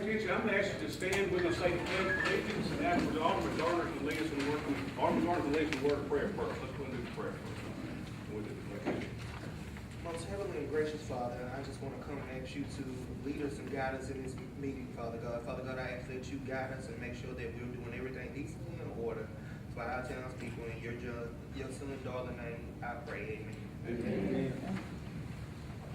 attention, I'm gonna ask you to stand with us, say the pledge of allegiance, and afterwards, Alderman Garner can lead us in the word, Alderman Garner can lead us in the word of prayer first. Let's go and do the prayer first. We'll do the pledge. Most heavenly and gracious Father, I just want to come and ask you to lead us and guide us in this meeting, Father God. Father God, I ask that you guide us and make sure that we're doing everything decently in order for our townspeople. In your son and daughter name, I pray. Amen. Amen.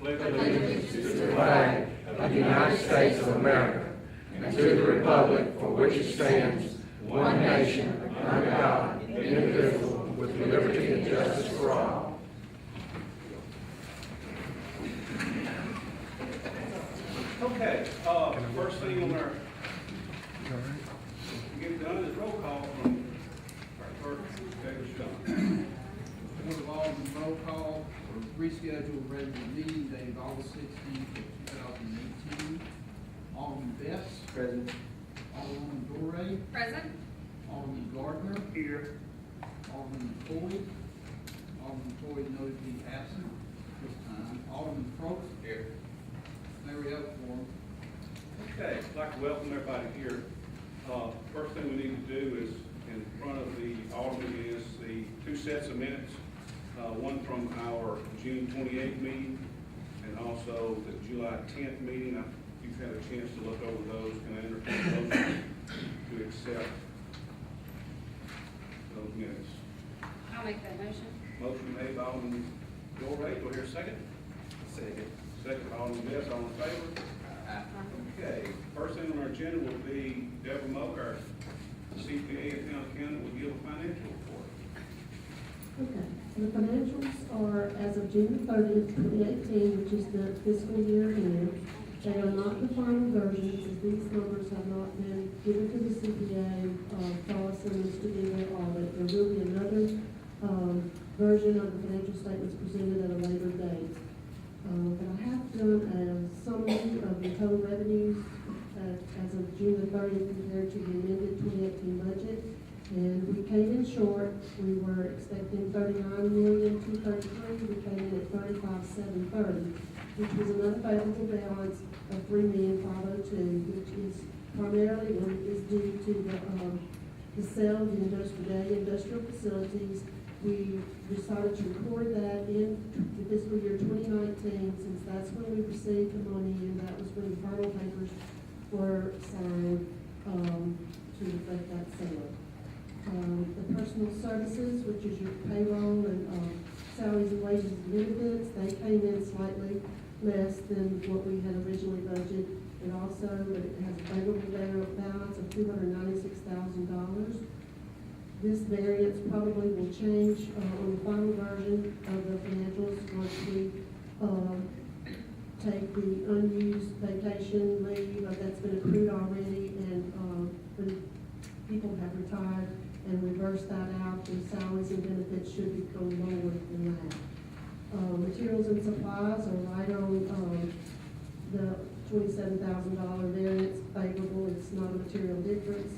Pledge allegiance to the flag of the United States of America and to the republic for which it stands, one nation, under God, indivisible, with liberty and justice for all. Okay, first thing on our, get done is roll call from our clerk, David Sean. Board of Alderman roll call for rescheduled regular meeting dated August 16th of 2018. Alderman Best. Present. Alderman Dorey. Present. Alderman Gardner. Here. Alderman Floyd. Alderman Floyd noted to be absent this time. Alderman Probst. Here. Mayor, we have a quorum. Okay, I'd like to welcome everybody here. First thing we need to do is, in front of the alderman, is the two sets of minutes. One from our June 28th meeting and also the July 10th meeting. If you've had a chance to look over those, can I entertain a motion to accept those minutes? I'll make that motion. Motion made by Alderman Dorey. Do I hear a second? Second. Second by Alderman Best. All in favor? Okay, first thing on our agenda will be Deborah Moak, our CPA and town accountant, will give a financial report. Okay, the financials are as of June 30th, 2018, which is the fiscal year end. They are not the final versions, as these numbers have not been given to the CPA, policy to do their audit. There will be another version of the financial statements presented at a later date. But I have done a summary of the total revenues as of June the 30th compared to the amended 2018 budget. And we came in short. We were expecting $39,233,000. We came in at $35,730,000, which was an unfavorable balance of $3,502,000, which is primarily due to the sale of the Vidalia industrial facilities. We decided to record that in the fiscal year 2019, since that's when we received the money, and that was when the final papers were signed to reflect that sale. The personal services, which is your payroll and salaries and wages and benefits, they came in slightly less than what we had originally budgeted. It also has a favorable balance of $296,000. This variance probably will change on the final version of the financials once we take the unused vacation leave that's been accrued already, and when people have retired, and reverse that out, the salaries and benefits should become lower than that. Materials and supplies are right on the $27,000 variance favorable. It's not a material difference.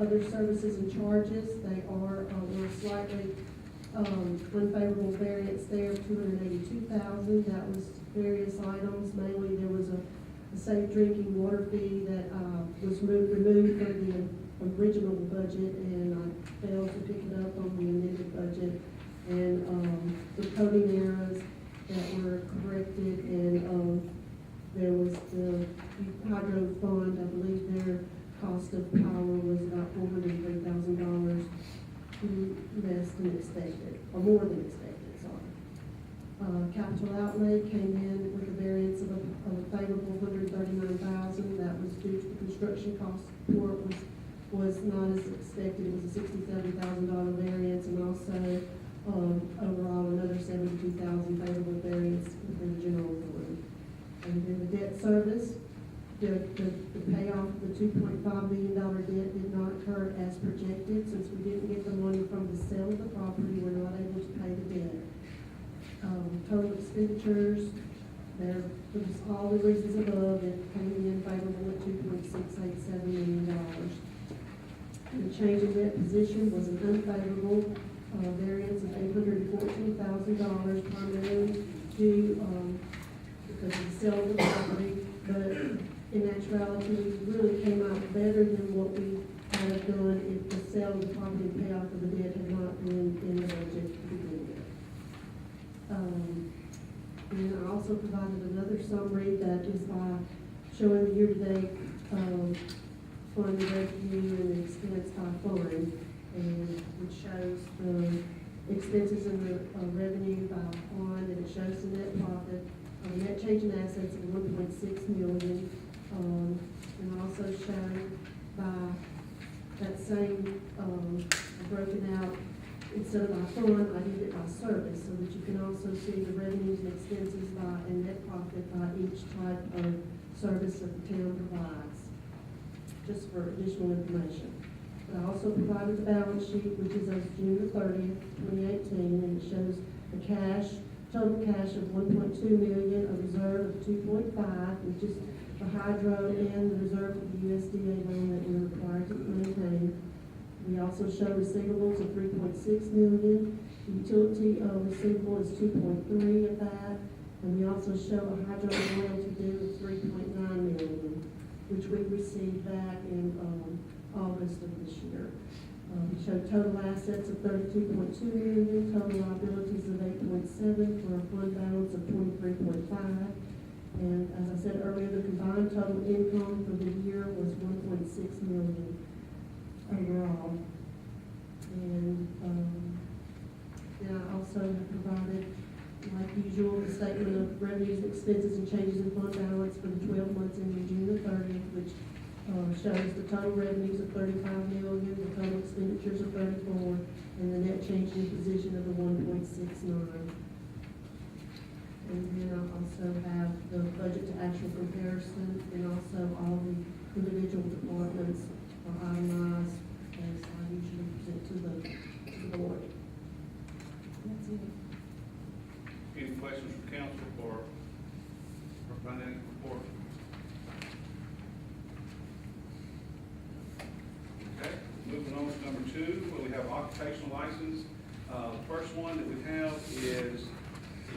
Other services and charges, they are a slightly unfavorable variance there of $282,000. That was various items. Mainly there was a safe drinking water fee that was removed from the original budget, and I failed to pick it up on the amended budget. And the coding errors that were corrected, and there was the hydro fund. I believe their cost of power was about $403,000 less than expected, or more than expected, sorry. Capital outlay came in with a variance of a favorable $139,000. That was due to the construction cost report was not as expected. It was a $67,000 variance, and also overall another $72,000 favorable variance within the general fund. And then the debt service, the payoff of the $2.5 million debt did not occur as projected. Since we didn't get the money from the sale of the property, we're not able to pay the debt. Total expenditures, there was all the reasons above, it came in favorable at $2.687 million. The change in debt position was an unfavorable variance of $814,000, primarily due because of the sale of the property, but in actuality, we really came out better than what we had done if the sale of the property and payoff of the debt had not been in the budget to begin with. And I also provided another summary that is by showing the year-to-date, fund revenue and expense by fund, and which shows the expenses and the revenue by fund, and it shows the net profit, net change in assets of 1.6 million, and also shown by that same, broken out, instead of by fund, I did it by service, so that you can also see the revenues and expenses by, and net profit by each type of service that the town provides, just for additional information. I also provided the balance sheet, which is as of June the 30th, 2018, and it shows the cash, total cash of 1.2 million, a reserve of 2.5, which is the hydro and the reserve of the USDA loan that we're required to maintain. We also show receivables of 3.6 million, utility receivable is 2.3 of that, and we also show a hydro royalty due of 3.9 million, which we received back in August of this year. We show total assets of 32.2 million, total liabilities of 8.7 for a fund balance of 23.5. And as I said earlier, the combined total income for the year was 1.6 million overall. And I also have provided, like usual, the statement of revenues, expenses, and changes in fund balance for the 12 months ending June the 30th, which shows the total revenues of 35 million, the total expenditures of 34, and the net change in position of the 1.69. And then I also have the budget to actual comparison, and also all the individual departments are itemized as I usually present to the board. That's it. Any questions from council for financial report? Okay, moving on to number 2, where we have occupational license. The first one that we have is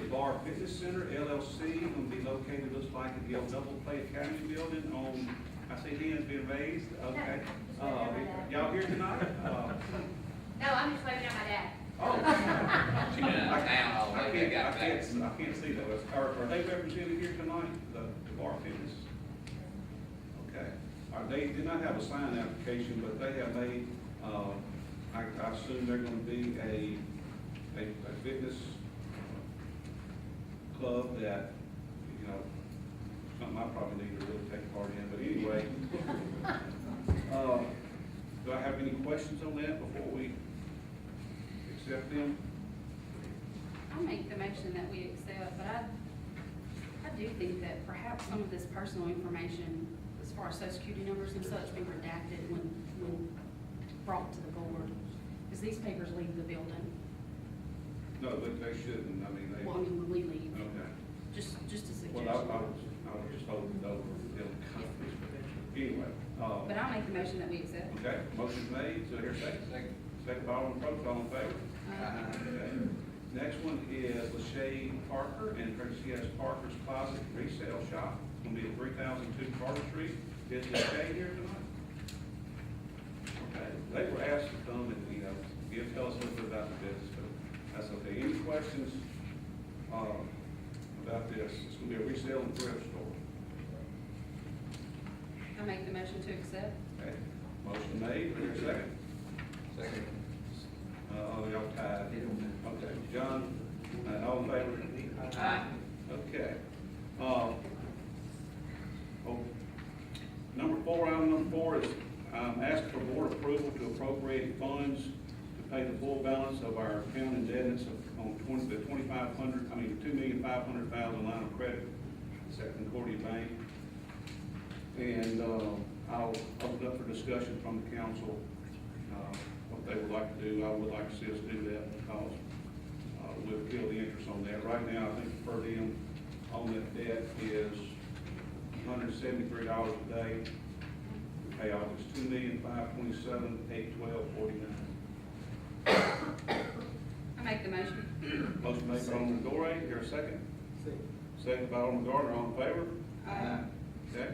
the Bar Fitness Center, LLC, going to be located, looks like, at the old Double Play Academy building on, I see hands being raised, okay. Y'all here tonight? No, I'm just waving at my dad. Oh. I They got can't see those. Are they represented here tonight, the Bar Fitness? Okay. They did not have a sign application, but they have made, I assume they're gonna be a fitness club that, you know, something I probably need to really take part in, but anyway. Do I have any questions on that before we accept them? I'll make the motion that we accept, but I do think that perhaps some of this personal information, as far as social security numbers and such, be redacted when brought to the board, because these papers leave the building. No, but they shouldn't, I mean, they. Well, I mean, when we leave, Okay. just a suggestion. Well, I was just hoping those were still companies, but anyway. But I'll make the motion that we accept. Okay, motion made, so here's second. Second by Alderman Probst, all in favor? Okay. Next one is Lachey Parker, and she has Parker's Closet Resale Shop. It's gonna be at 3002 Carter Street. Is Lachey here tonight? Okay, they were asked to come and, you know, tell us a little bit about the business, but that's okay. Any questions, about this? It's gonna be a resale and thrift store. I'll make the motion to accept. Okay, motion made, here's a second. Second. Y'all tied. Okay, John, all in favor? Aye. Okay. Item number four is, ask for board approval to appropriate funds to pay the full balance of our account indebtedness on the $2,500,000 line of credit, at Concordia Bank. And, I'll open up for discussion from the council, what they would like to do. I would like to see us do that because, we'll kill the interest on that. Right now, I think the per diem on that debt is $173 a day. We pay off is $2,527,812.49. I make the motion. Motion made by Alderman Gorey, here a second. Second by Alderman Gardner, all in favor? Aye. Okay.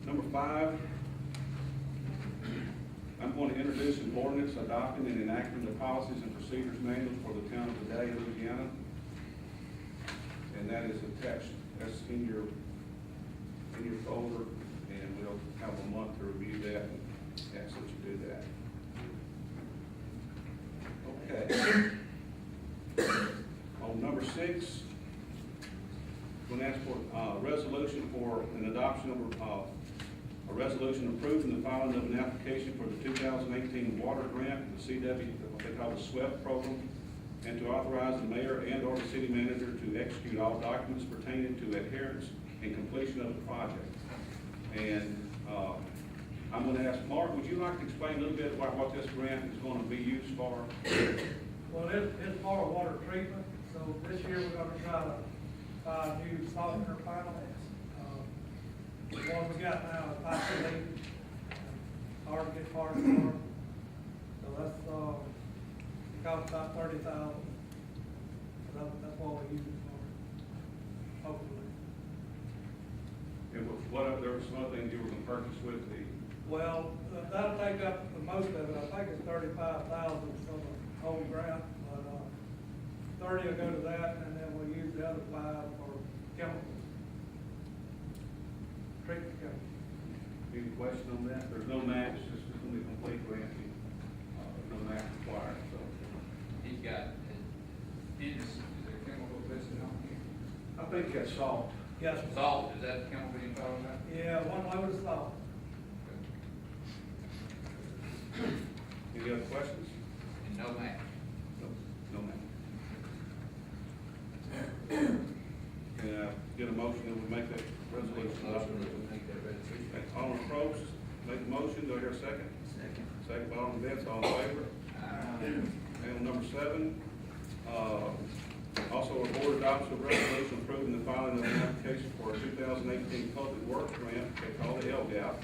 Number 5, I'm going to introduce an ordinance adopting and enacting the policies and procedures manual for the town of Vidalia, Louisiana. And that is attached, that's in your folder, and we'll have a month to review that and ask that you do that. Okay. On number 6, I'm going to ask for a resolution for an adoption of a resolution approving the filing of an application for the 2018 water grant, the CW, what they call the SWEP program, and to authorize the mayor and/or the city manager to execute all documents pertaining to adherence and completion of the project. And I'm going to ask Mark, would you like to explain a little bit about what this grant is going to be used for? Well, it's for water treatment, so this year we're gonna try to buy a new softener panel. The one we got now is obsolete, hard to get parts for. So that's, it costs about $30,000. So that's what we use it for, hopefully. And there was some other things you were going to purchase with the, Well, that'll take up the most of it. I think it's $35,000 for the whole grant, but, 30 will go to that, and then we'll use the other 5 for chemicals. Treatment chemicals. any question on that? There's no match, it's just going to be complete grant. No match required, so. He's got, is there chemical listed on here? I think that's salt. Yes, sir. Salt, is that the chemical you're talking about? Yeah, one load of salt. Any other questions? And no match. No match. Can I get a motion that we make that resolution? Motion that we make that resolution. Alderman Probst, make the motion, do I hear a second? Second. Second by Alderman Betts, all in favor? And on number 7, also a board adoption of resolution approving the filing of an application for a 2018 public works grant, they call it LGAP,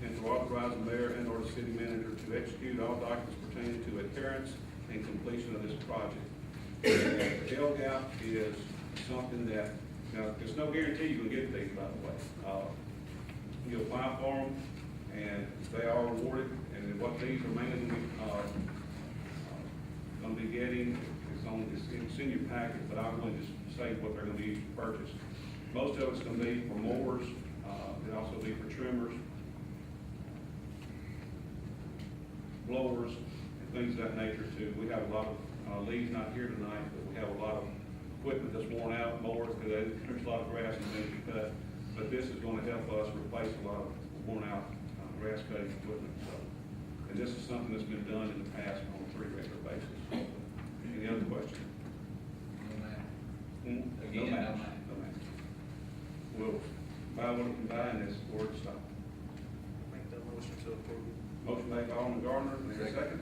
and to authorize the mayor and or the city manager to execute all documents pertaining to adherence and completion of this project. And LGAP is something that, now, there's no guarantee you're gonna get these, by the way. You apply for them, and they are awarded, and then what these are mainly gonna be getting, it's in your packet, but I'm going to just say what they're gonna be used to purchase. Most of it's gonna be for mowers, it'll also be for trimmers, blowers, and things of that nature too. We have a lot of, Lee's not here tonight, but we have a lot of equipment that's worn out, mowers, because there's a lot of grass and things to cut. But this is gonna help us replace a lot of worn out grass cutting equipment, so. And this is something that's been done in the past on a pretty regular basis. Any other questions? No match. No Again, match. no match. No match. We'll buy what we can buy and this word stop. Make the motion to approve. Motion made by Alderman Gardner, is there a second?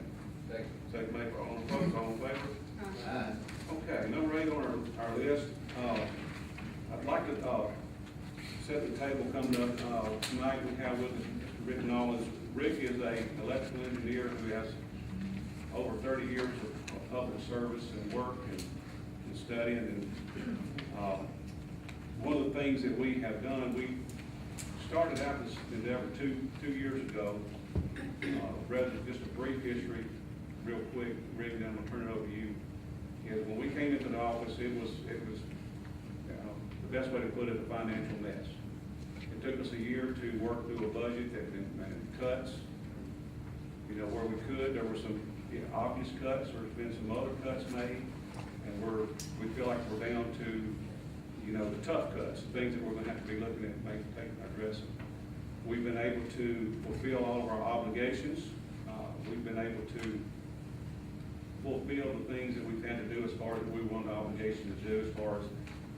Second. Second made by Alderman Probst, all in favor? Aye. Okay, number 8 on our list, I'd like to, set the table coming up, tonight. We have with us Mr. Rick Nolan. Rick is an electrical engineer who has over 30 years of public service and work and studying. And, one of the things that we have done, we started out this endeavor two years ago. Just a brief history, real quick, Rick, then I'm gonna turn it over to you. Is when we came into the office, it was the best way to put it, a financial mess. It took us a year to work through a budget that and cuts, where we could. There were some obvious cuts, there's been some other cuts made, and we feel like we're down to, the tough cuts, things that we're gonna have to be looking at, addressing. We've been able to fulfill all of our obligations. We've been able to fulfill the things that we've had to do as far as we want the obligation to do, as far as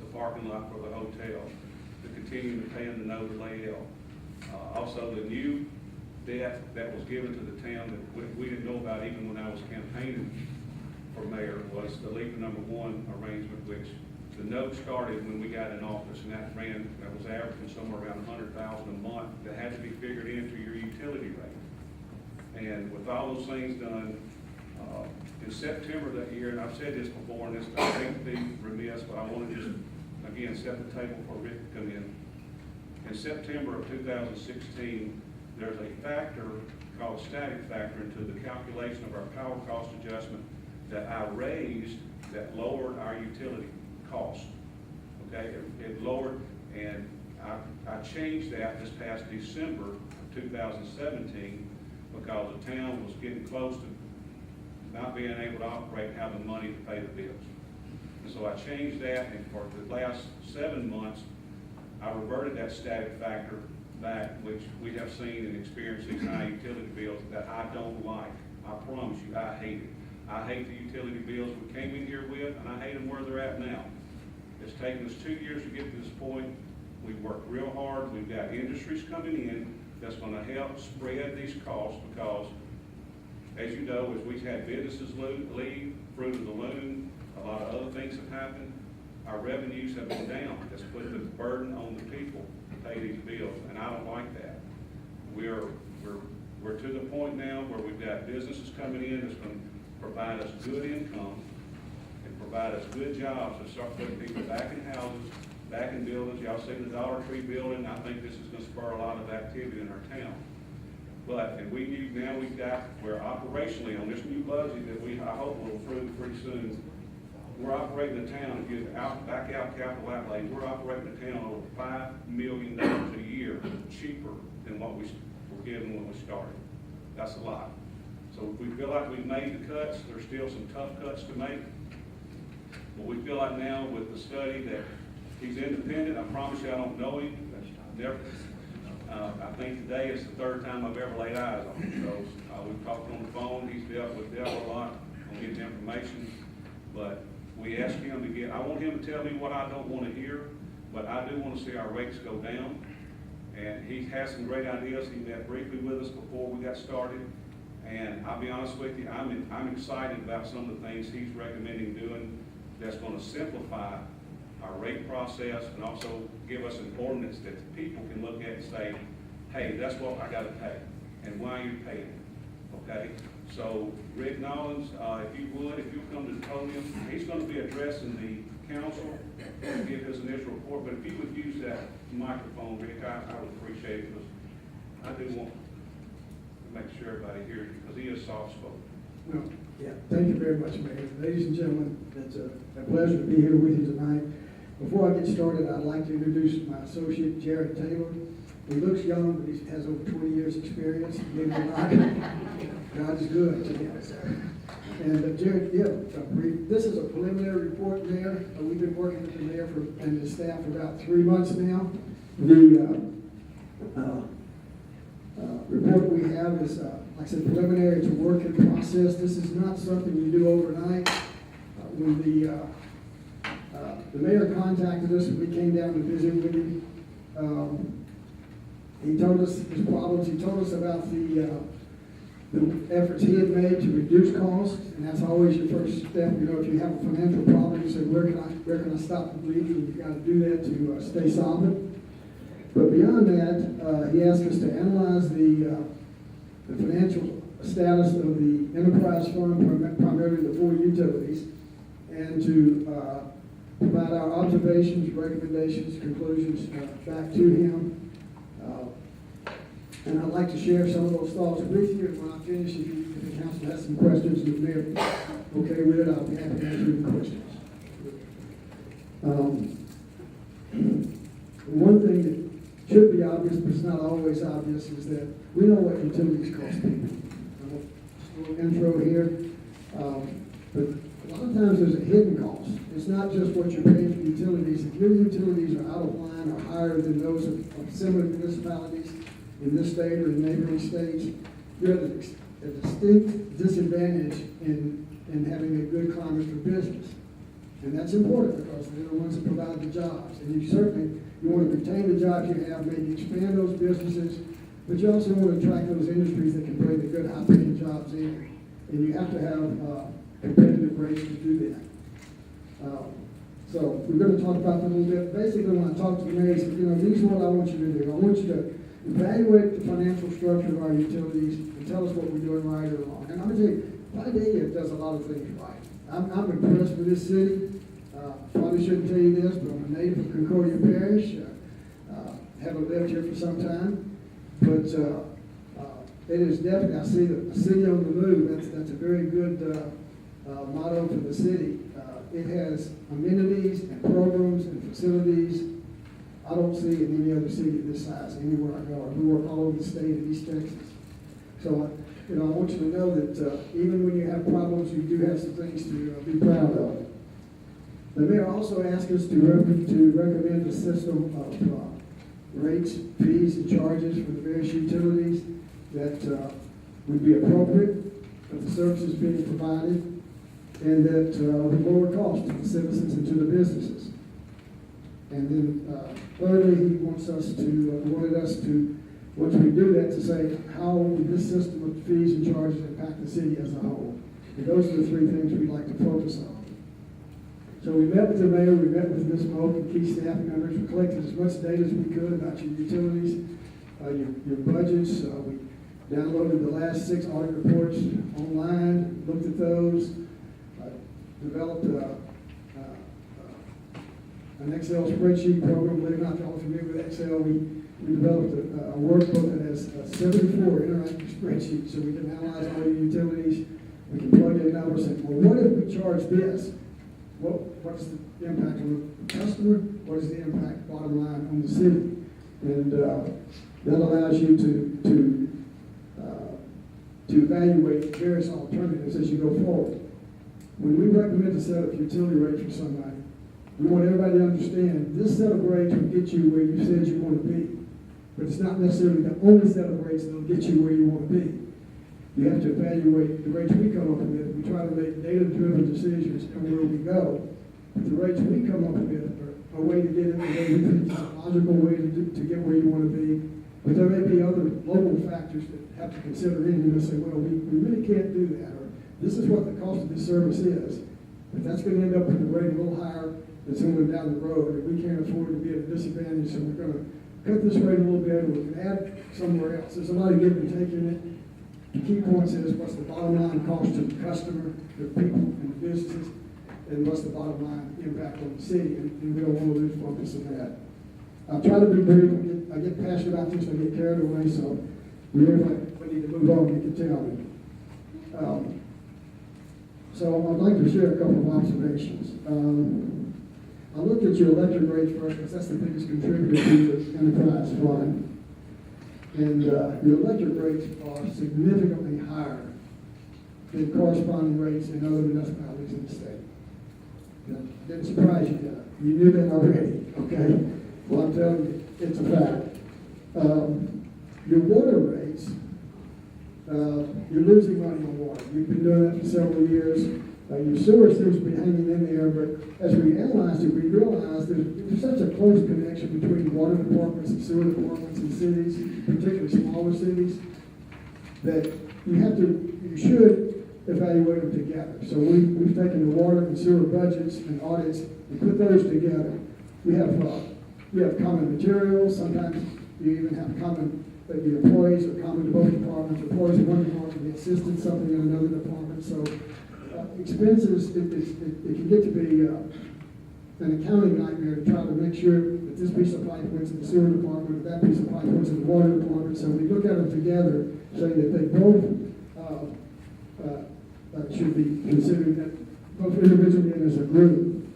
the parking lot for the hotel, to continue to pay them the note layout. Also, the new debt that was given to the town that we didn't know about even when I was campaigning for mayor was the LEPA number 1 arrangement, which the note started when we got in office, and that was averaging somewhere around $100,000 a month that had to be figured into your utility rate. And with all those things done, in September that year, and I've said this before, and this, I hate to be remiss, but I want to just, again, set the table for Rick to come in. In September of 2016, there's a factor called static factor into the calculation of our power cost adjustment that I raised that lowered our utility cost. Okay, it lowered, and I changed that this past December of 2017 because the town was getting close to not being able to operate and have the money to pay the bills. And so I changed that, and for the last 7 months, I reverted that static factor back, which we have seen and experienced these high utility bills that I don't like. I promise you, I hate it. I hate the utility bills we came in here with, and I hate them where they're at now. It's taken us 2 years to get to this point. We've worked real hard. We've got industries coming in that's going to help spread these costs because, as you know, as we've had businesses leave, fruit of the loom, a lot of other things have happened. Our revenues have been down. That's put the burden on the people to pay these bills, and I don't like that. We're to the point now where we've got businesses coming in that's going to provide us good income and provide us good jobs and start putting people back in houses, back in buildings. Y'all see the Dollar Tree building. I think this is going to spur a lot of activity in our town. But, and we've got, we're operationally on this new budget that I hope will approve pretty soon. We're operating the town, if you back out capital outlay, we're operating the town over $5 million a year cheaper than what we were given when we started. That's a lot. So we feel like we've made the cuts. There's still some tough cuts to make. But we feel like now with the study that he's independent. I promise you I don't know him. Never. I think today is the 3rd time I've ever laid eyes on him. So we've talked on the phone. He's dealt with Dell a lot on getting information. But we asked him to I want him to tell me what I don't want to hear, but I do want to see our rates go down. And he has some great ideas. He met briefly with us before we got started. And I'll be honest with you, I'm excited about some of the things he's recommending doing that's going to simplify our rate process and also give us an ordinance that people can look at and say, hey, that's what I got to pay, and why are you paying it? Okay? So Rick Nollins, if you'll come to the podium, he's going to be addressing the council and give his initial report, but if you would use that microphone, Rick, I would appreciate it, because I do want to make sure everybody hears you, because he is soft-spoken. Well, yeah, thank you very much, Mayor. Ladies and gentlemen, it's a pleasure to be here with you tonight. Before I get started, I'd like to introduce my associate, Jared Taylor. He looks young, but he has over 20 years' experience. Believe it or not, God is good to him. And Jared, this is a preliminary report, Mayor. We've been working with the mayor and his staff for about 3 months now. The report we have is, like I said, preliminary. It's a work in process. This is not something you do overnight. When the mayor contacted us, we came down to visit with him. He told us his problems. He told us about the efforts he had made to reduce costs, and that's always your first step. You know, if you have a financial problem, you say, where can I stop the bleeding? You've got to do that to stay solvent. But beyond that, he asked us to analyze the financial status of the enterprise fund, primarily the 4 utilities, and to provide our observations, recommendations, conclusions back to him. And I'd like to share some of those thoughts with you. And when I finish, if the council has some questions, if they're okay with it, I'll be happy to answer the questions. One thing that should be obvious, but it's not always obvious, is that we know what utilities cost people. Just a little intro here. But a lot of times there's a hidden cost. It's not just what you're paying for utilities. If your utilities are out of line or higher than those of similar municipalities in this state or in neighboring states, you're at a distinct disadvantage in having a good climate for business. And that's important because they're the ones that provide the jobs. And you want to retain the jobs you have, maybe expand those businesses, but you also want to attract those industries that can bring the good high-paying jobs in. And you have to have competitive rates to do that. So we're going to talk about that a little bit. Basically, when I talk to the mayor, I said, this is what I want you to do. I want you to evaluate the financial structure of our utilities and tell us what we're doing right or wrong. And I'm going to tell you, Vidalia does a lot of things right. I'm impressed with this city. Probably shouldn't tell you this, but I'm a native of Concordia Parish. haven't lived here for some time, but it is definitely, I see the city on the move. That's a very good motto for the city. It has amenities and programs and facilities I don't see in any other city of this size anywhere I go. We work all over the state of East Texas. So, I want you to know that even when you have problems, you do have some things to be proud of. The mayor also asked us to recommend a system of rates, fees, and charges for the various utilities that would be appropriate for the services being provided and that would lower costs to the citizens and to the businesses. And then thirdly, he wanted us to, once we do that, to say how would this system of fees and charges impact the city as a whole. And those are the three things we'd like to focus on. So we met with the mayor, we met with Ms. Moak and key staff members, we collected as much data as we could about your utilities, your budgets. We downloaded the last 6 audit reports online, looked at those, developed an Excel spreadsheet program. Believe it or not, y'all are familiar with Excel. We developed a workbook that has 74 interactive spreadsheets, so we can analyze all your utilities. We can plug in numbers and, well, what if we charge this? What's the impact on the customer? What is the impact, bottom line, on the city? And that allows you to evaluate various alternatives as you go forward. When we recommend a set of utility rates for somebody, we want everybody to understand this set of rates will get you where you said you want to be. But it's not necessarily the only set of rates that will get you where you want to be. You have to evaluate the rates we come up with. We try to make data-driven decisions on where we go. But the rates we come up with are a way to get it, a way we think is a logical way to get where you want to be. But there may be other local factors that have to consider in. You know, say, well, we really can't do that. Or this is what the cost of this service is. But that's going to end up with the rate a little higher than someone down the road. And we can't afford to be at a disadvantage, so we're going to cut this rate a little bit, or we can add somewhere else. There's a lot of give and take in it. The key point is what's the bottom line cost to the customer, the people, and the businesses, and what's the bottom line impact on the city, and we don't want to lose focus on that. I'll try to be brief. I get passionate about this, I get carried away, so we need to move on, you can tell me. So I'd like to share a couple of observations. I looked at your electric rates first, because that's the biggest contributor to the enterprise fund. And your electric rates are significantly higher than corresponding rates in other municipalities in the state. That didn't surprise you, did it? You knew that already, okay? Well, I'm telling you, it's a fact. Your water rates, you're losing money on water. You've been doing that for several years. Your sewer seems to be hanging in there, but as we analyzed it, we realized there's such a close connection between water departments and sewer departments in cities, particularly smaller cities, that you should evaluate them together. So we've taken the water and sewer budgets and audits and put those together. We have common materials. Sometimes you even have common, the employees are common to both departments. Employees in one department, the assistants, something in another department. So expenses, it can get to be an accounting nightmare to try to make sure that this piece of pipe went to the sewer department, or that piece of pipe went to the water department. So we look at them together, saying that they both should be considered, that both individually and as a group.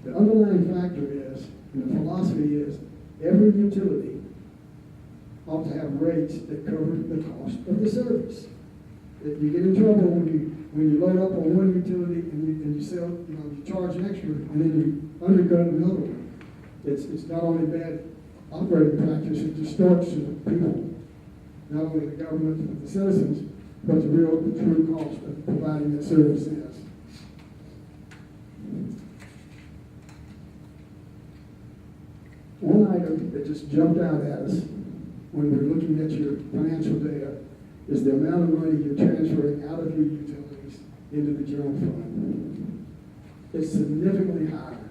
The underlying factor is, and the philosophy is, every utility ought to have rates that cover the cost of the service. That you get in trouble when you load up on one utility and you sell, you charge extra, and then you undercut another one. It's not only bad operating practice, it distorts the people, not only the government, but the citizens, but the real, true cost of providing that service is. One item that just jumped out at us when we're looking at your financial data is the amount of money you're transferring out of your utilities into the general fund. It's significantly higher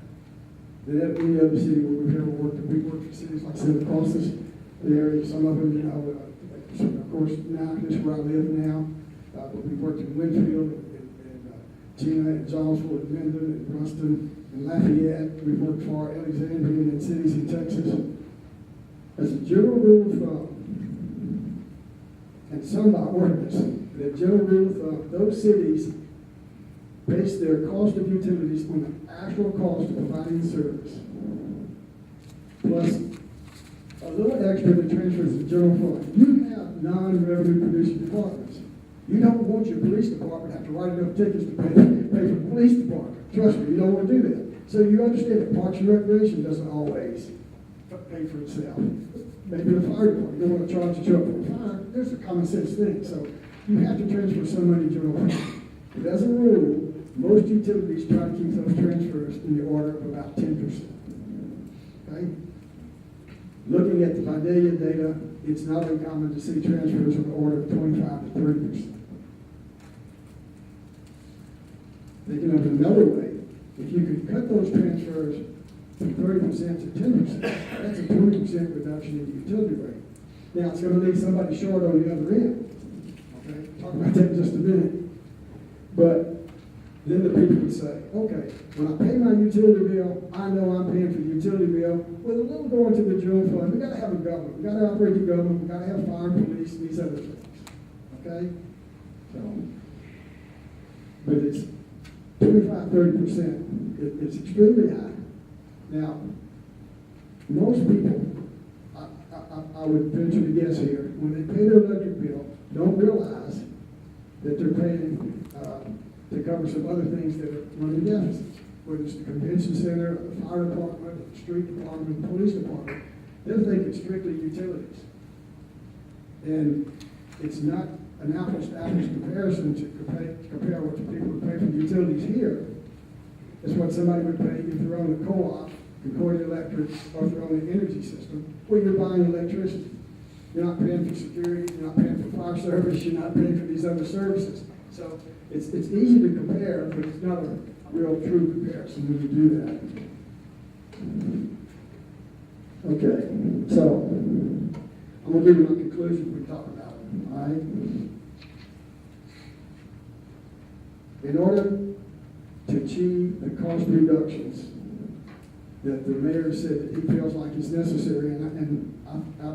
than any other city where we've ever worked. We've worked for cities like Santa Claus, the area, some of them, of course, now, this is where I live now, but we've worked in Winfield, and Gina, and Jonesville, and Minden, and Ruston, and Lafayette. We've worked for Alexandria and cities in Texas. as a general rule of thumb, and some by ordinance, the general rule of thumb, those cities base their cost of utilities on the actual cost of providing the service, plus a little extra that transfers to the general fund. You have non-revenue producing departments. You don't want your police department to have to write enough tickets to pay for the police department. Trust me, you don't want to do that. So you understand that Parks and Recreation doesn't always pay for itself. Maybe the fire department, you don't want to charge the truck for the fire. There's a common sense thing. So you have to transfer some money to general fund. But as a rule, most utilities try to keep those transfers in the order of about 10%. Okay? Looking at the Vidalia data, it's not uncommon to see transfers in the order of 25 to 30%. Thinking of it another way, if you could cut those transfers from 30% to 10%, that's a 20% reduction in the utility rate. Now, it's going to leave somebody short on the other end. Okay, talk about that in just a minute. But then the people would say, okay, when I pay my utility bill, I know I'm paying for the utility bill with a little going to the general fund. We got to have a government. We got to operate the government. We got to have fire, police, these other things. Okay? So, but it's 25-30%. It's extremely high. Now, most people, I would venture to guess here, when they pay their electric bill, don't realize that they're paying to cover some other things that are running deficits, whether it's the convention center, or the fire department, or the street department, the police department. They're thinking strictly utilities. And it's not an apples to apples comparison to compare what the people would pay for the utilities here. It's what somebody would pay if they're on the co-op, Concordia Electric, or if they're on the energy system, where you're buying electricity. You're not paying for security, you're not paying for fire service, you're not paying for these other services. So it's easy to compare, but it's not a real true comparison when you do that. Okay, so I'm going to give you my conclusion we talked about it, all right? In order to achieve the cost reductions that the mayor said that he feels like is necessary, and I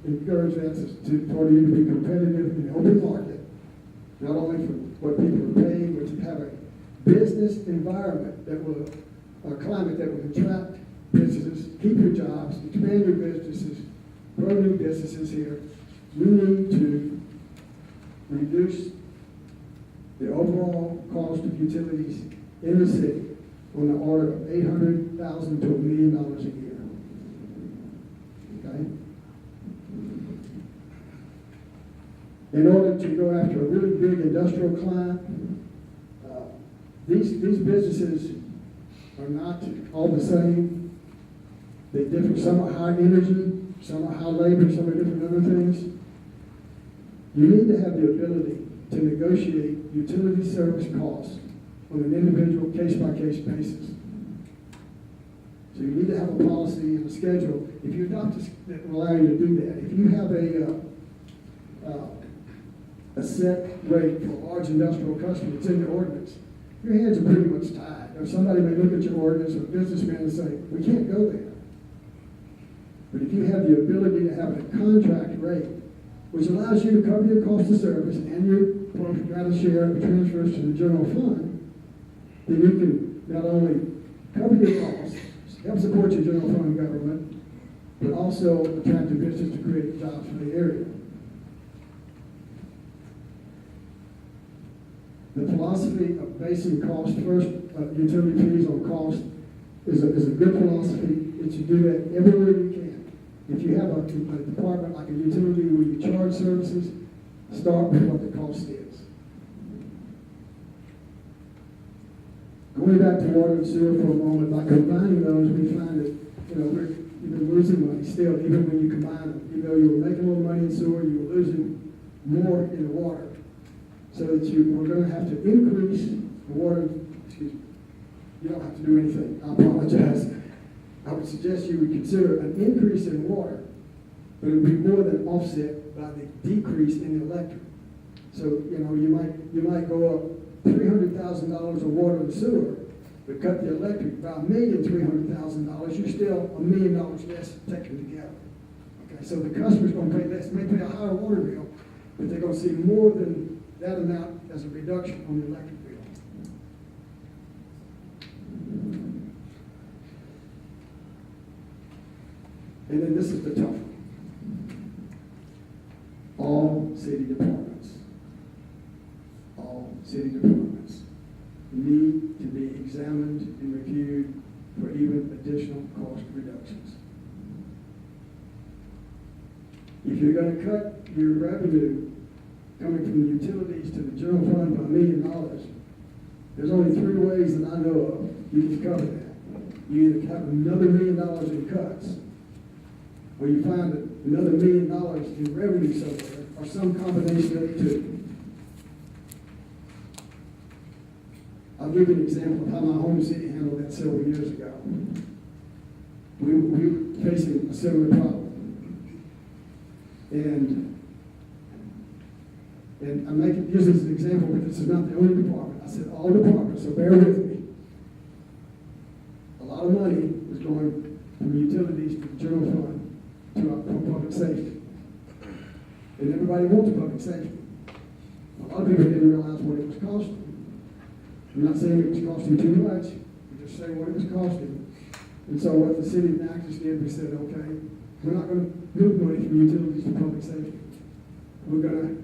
encourage that for you to be competitive in the open market, not only for what people are paying, but to have a business environment that will, a climate that will attract businesses, keep your jobs, expand your businesses, grow new businesses here. We need to reduce the overall cost of utilities in the city on the order of $800,000 to $1 million a year. Okay? In order to go after a really big industrial client, these businesses are not all the same. They differ. Some are high energy, some are high labor, some are different other things. You need to have the ability to negotiate utility service costs on an individual case-by-case basis. So you need to have a policy and a schedule. If you adopt this, that will allow you to do that. If you have a set rate for large industrial customers, it's in the ordinance, your hands are pretty much tied. Or somebody may look at your ordinance, or a businessman, and say, we can't go there. But if you have the ability to have a contract rate, which allows you to cover your cost of service and your rather share of transfers to the general fund, then you can not only cover your costs, help support your general fund government, but also attract the business to create jobs for the area. The philosophy of basing cost first, utility fees on cost, is a good philosophy. It should do that everywhere you can. If you have a department like a utility where you charge services, start with what the cost is. Going back to water and sewer for a moment, by combining those, we find that you've been losing money still, even when you combine them. Even though you were making more money in sewer, you were losing more in the water. So that we're going to have to increase the water. Excuse me. You don't have to do anything. I apologize. I would suggest you would consider an increase in water, but it would be more than offset by the decrease in the electric. So you might go up $300,000 of water and sewer, but cut the electric by $1,300,000. You're still $1 million less taken together. Okay, so the customer's gonna pay less, may pay a higher water bill, but they're gonna see more than that amount as a reduction on the electric bill. And then this is the tough one. All city departments need to be examined and reviewed for even additional cost reductions. If you're gonna cut your revenue coming from the utilities to the general fund by $1 million, there's only 3 ways that I know of you can cover that. You either have another $1 million in cuts, or you find another $1 million in revenue somewhere, or some combination of the two. I'll give you an example of how my home city handled that several years ago. We were facing a similar problem. And I'm use this as an example, but this is not the only department. I said all departments, so bear with me. A lot of money was going from utilities to the general fund to our public safety. And everybody wants public safety. A lot of people didn't realize what it was costing. I'm not saying it was costing too much, we're just saying what it was costing. And so what the city of Natchez did, we said, okay, we're not going to move money from utilities to public safety. We're going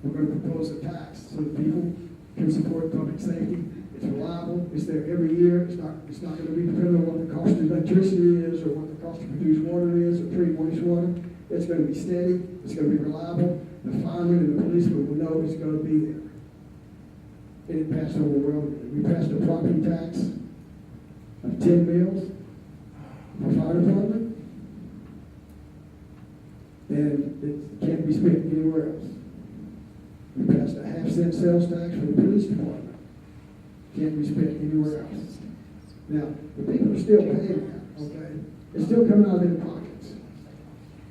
to propose a tax so that people can support public safety. It's reliable, it's there every year, it's not going to be dependent on what the cost of electricity is or what the cost to produce water is or treat wastewater. It's going to be steady, it's going to be reliable. The firemen and the policemen will know it's going to be there. And it passed overwhelmingly. We passed a property tax of 10 mills for fire department, and it can't be spent anywhere else. We passed a 1/2 cent sales tax for the police department. Can't be spent anywhere else. Now, the people are still paying that, okay? It's still coming out of their pockets.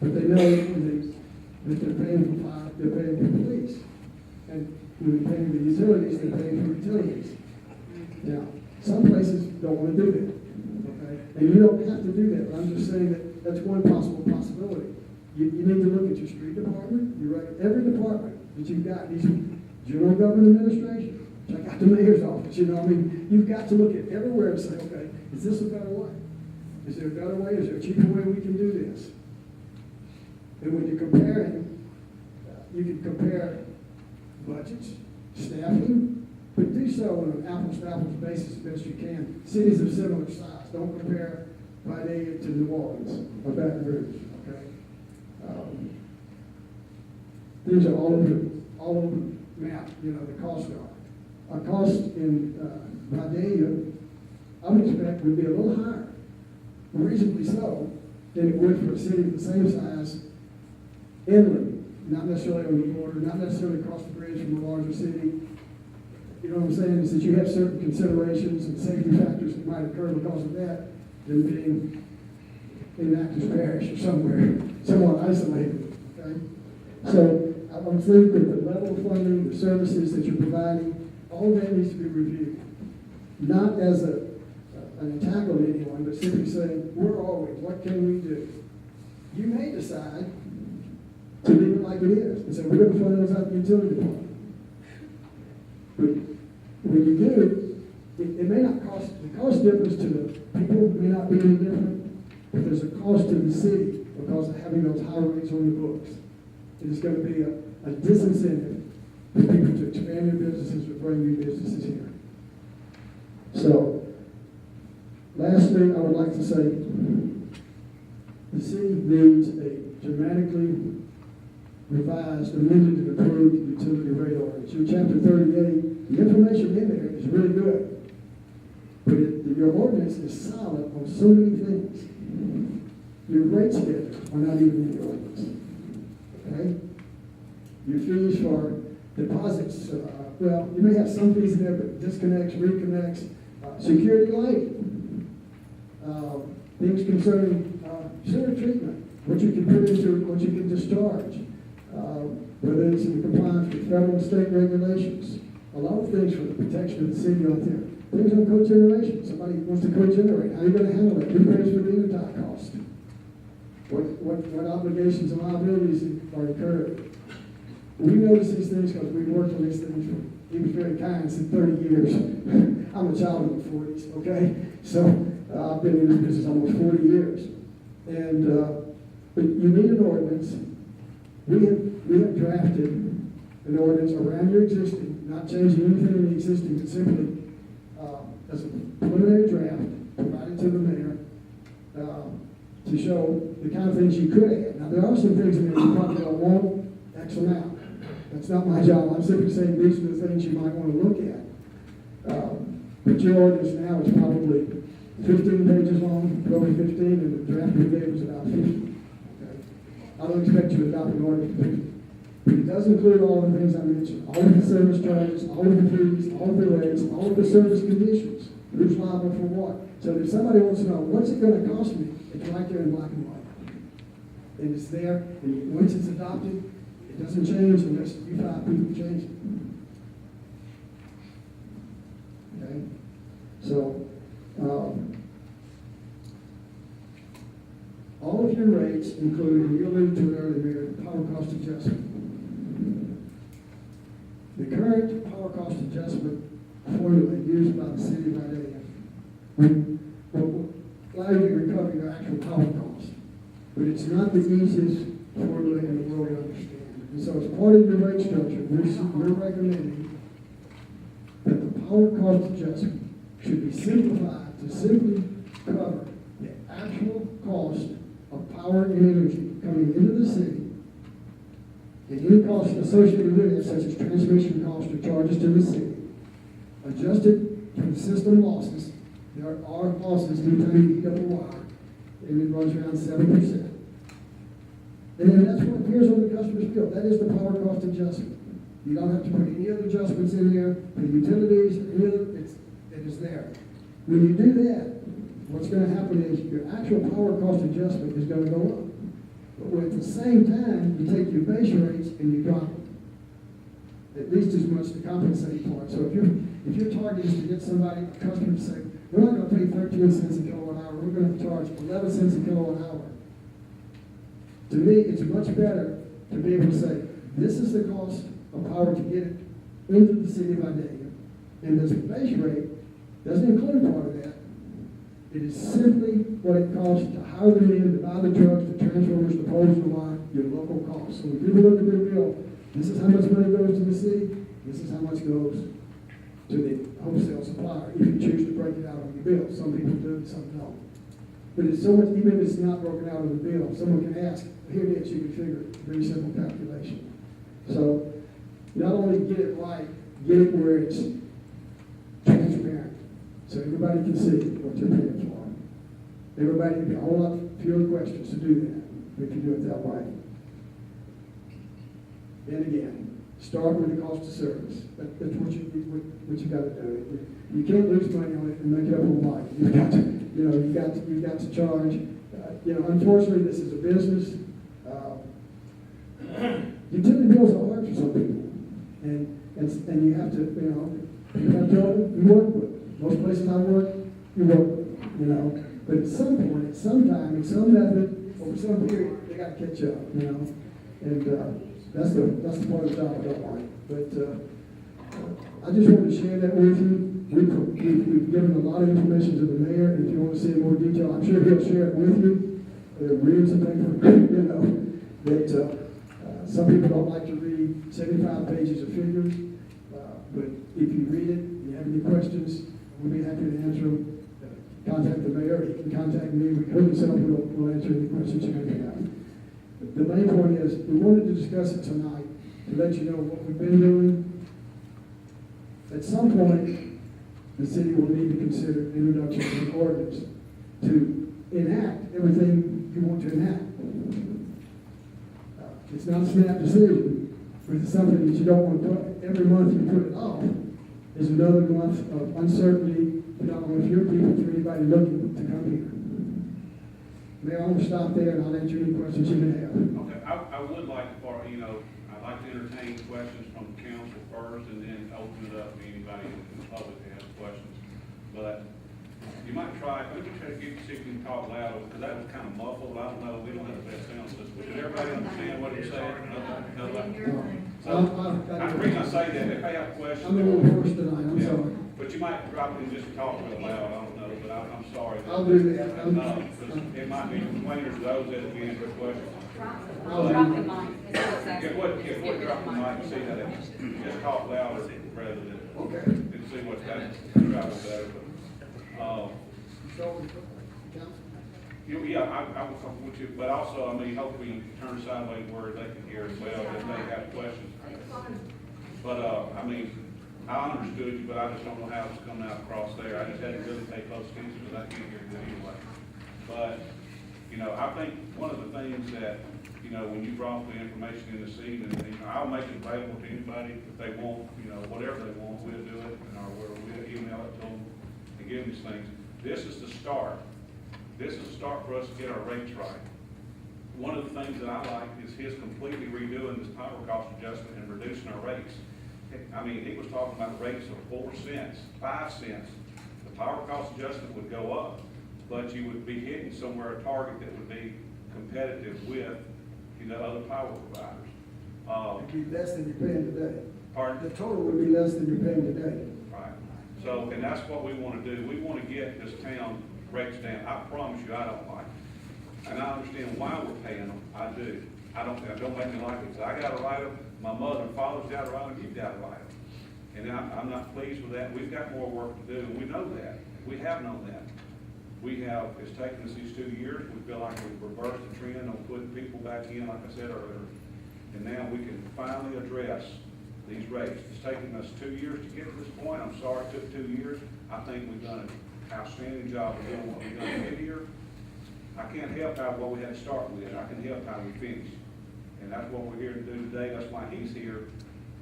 But they know that they're paying for fire, they're paying for police. And when they're paying the utilities, they're paying for utilities. Now, some places don't want to do that, okay? And you don't have to do that, but I'm just saying that that's one possible possibility. You need to look at your street department, you write every department that you've got, these general government administration, check out the mayor's office, you know, I mean, you've got to look at everywhere and say, okay, is this a better way? Is there a better way? Is there a cheaper way we can do this? And when you're comparing, you can compare budgets, staffing, but do so on an apples-to-apples basis as best you can. Cities of similar size. Don't compare Vidalia to New Orleans or Baton Rouge, okay? These are all over the map, you know, the costs are. Our cost in Vidalia, I would expect would be a little higher, reasonably so, than it would for a city of the same size inland, not necessarily on the border, not necessarily across the bridge from a larger city. You know what I'm saying? Is that you have certain considerations and safety factors that might occur because of that than being in Natchez Parish or somewhat isolated, okay? So I would think that the level of funding, the services that you're providing, all of that needs to be reviewed. Not as an attack on anyone, but simply saying, where are we? What can we do? You may decide to leave it like it is and say, we're going to fund those out of the utility department. But when you do, it may not cost, the cost difference to the people may not be any different, but there's a cost to the city because of having those high rates on the books. It is going to be a disincentive for people to expand their businesses or bring new businesses here. So, lastly, I would like to say the city needs a dramatically revised, amended, and approved utility rate ordinance. Your chapter 38, the information in there is really good, but your ordinance is silent on so many things. Your rate schedules are not even in the ordinance. Okay? Your fees for deposits, well, you may have some fees in there, but disconnects, reconnects, security lighting, things concerning sewer treatment, what you can put into, what you can discharge, whether it's in compliance with federal and state regulations, a lot of things for the protection of the city out there. Things on cogeneration. Somebody wants to cogenerate. How are you going to handle it? Who pays for the intertie cost? what obligations and liabilities are incurred. We notice these things because we've worked on these things for, he was very kind, said 30 years. I'm a child of the 40s, okay? So I've been in this business almost 40 years. And, but you need an ordinance. We have drafted an ordinance around your existing, not changing anything in the existing, but simply as a preliminary draft provided to the mayor to show the kind of things you could add. Now, there are some things in there you probably don't want X amount. That's not my job. I'm simply saying these are the things you might want to look at. But your ordinance now is probably 15 pages long, probably 15, and the draft we gave was about 50. Okay? I don't expect you to adopt an ordinance of 50. But it does include all the things I mentioned, all of the service charges, all of the fees, all of the rates, all of the service conditions. Who's liable for what? So if somebody wants to know, what's it going to cost me? It's right there in black and white. And it's there, and once it's adopted, it doesn't change unless you 5 people change it. Okay? So, all of your rates include, and you alluded to it earlier, the power cost adjustment. The current power cost adjustment formula used by the city of Vidalia will allow you to recover your actual power cost. But it's not the easiest formula in the world to understand. And so as part of your rate structure, we're recommending that the power cost adjustment should be simplified to simply cover the actual cost of power and energy coming into the city, and any costs associated with it, such as transmission costs or charges to the city, adjusted for the system losses. There are losses due to the EWR, and it runs around 7%. And then that's what appears on the customer's bill. That is the power cost adjustment. You don't have to put any other adjustments in there for utilities, any other, it is there. When you do that, what's going to happen is your actual power cost adjustment is going to go up. But at the same time, you take your base rates and you drop them. At least as much to compensate for it. So if your target is to get somebody, a customer to say, we're not going to pay 13 cents a kilowatt hour, we're going to charge 11 cents a kilowatt hour. To me, it's much better to be able to say, this is the cost of power to get it into the city of Vidalia. And this base rate doesn't include part of that. It is simply what it costs to hire them in, to buy the trucks, the transformers, the poles, the wire, your local costs. So when people look at their bill, this is how much money goes to the city, this is how much goes to the wholesale supplier, if you choose to break it out on your bill. Some people do, some don't. But it's so much, even if it's not broken out on the bill, someone can ask, here it is, you can figure it, very simple calculation. So, not only get it right, get it where it's transparent, so everybody can see what you're paying for. Everybody, will be a whole lot fewer questions to do that, if you do it that way. And again, start with the cost of service. That's what you got to do. You can't lose money on it and make it up on life. You've got to, you've got to charge. Unfortunately, this is a business. Utility bills are hard for some people, and you have to, you have to work with it. Most places I work, you work with it, But at some point, at some time, in some method, over some period, they got to catch up, And that's the part of the job I don't like. But I just wanted to share that with you. We've given a lot of information to the mayor, and if you want to see in more detail, I'm sure he'll share it with you. There are reams of paper, that some people don't like to read 75 pages of figures. But if you read it, and you have any questions, we'll be happy to answer them. Contact the mayor, he can contact me, we himself will answer any questions you may have. The main point is, we wanted to discuss it tonight to let you know what we've been doing. At some point, the city will need to consider introduction of an ordinance to enact everything you want to enact. It's not a snap decision, but it's something that you don't want to put, every month you put it off, is another month of uncertainty, not only for your people, for anybody looking to come here. Mayor, I'm going to stop there and I'll answer any questions you may have. Okay, I would like to, I'd like to entertain questions from the council first and then open it up to anybody in the public to ask questions. But You might try, let me try to get, see if you can talk louder, because that was kind of muffled, I don't know, we don't have the best sound system. Did everybody understand what you're saying? So, the reason I say that, if they have questions. I'm a little hoarse tonight, I'm Yeah, sorry. but you might drop in just talk real loud, I don't know, but I'm sorry. I'll do that. 'Cause it might be complainers, those that have been for questions. Drop the mic. It's exactly- If what drop the mic, see how that, just talk louder rather than, Okay. and see what's happening, travel better, but, So, council? yeah, I will come with you, but also, I mean, hopefully you turn sideways where they can hear as well, if they have questions. But, I mean, I understood you, but I just don't know how it's coming out across there, I just had to really pay close attention, because I can't hear you anyway. But, you know, I think one of the things that, you know, when you brought the information in this evening, you know, I'll make it available to anybody if they want, you know, whatever they want, we'll do it, or we'll email it to them and give them these things. This is the start. This is the start for us to get our rates right. One of the things that I like is his completely redoing this power cost adjustment and reducing our rates. I mean, he was talking about rates of 4 cents, 5 cents. The power cost adjustment would go up, but you would be hitting somewhere a target that would be competitive with, you know, other power providers. It'd be less than you're paying today. Pardon? The total would be less than you're paying today. Right. So, and that's what we want to do. We want to get this town rates down. I promise you, I don't like it. And I understand why we're paying them. I do. Don't make me like it, because I got to write them. My mother and father's got to write them. You've got to write them. And I'm not pleased with that. We've got more work to do, and we know that. We have known that. It's taken us these 2 years. We feel like we've reversed the trend on putting people back in, like I said earlier. And now we can finally address these rates. It's taken us 2 years to get to this point. I'm sorry it took 2 years. I think we've done an outstanding job of doing what we've done to get here. I can't help out what we had to start with. I can help how we finish. And that's what we're here to do today. That's why he's here.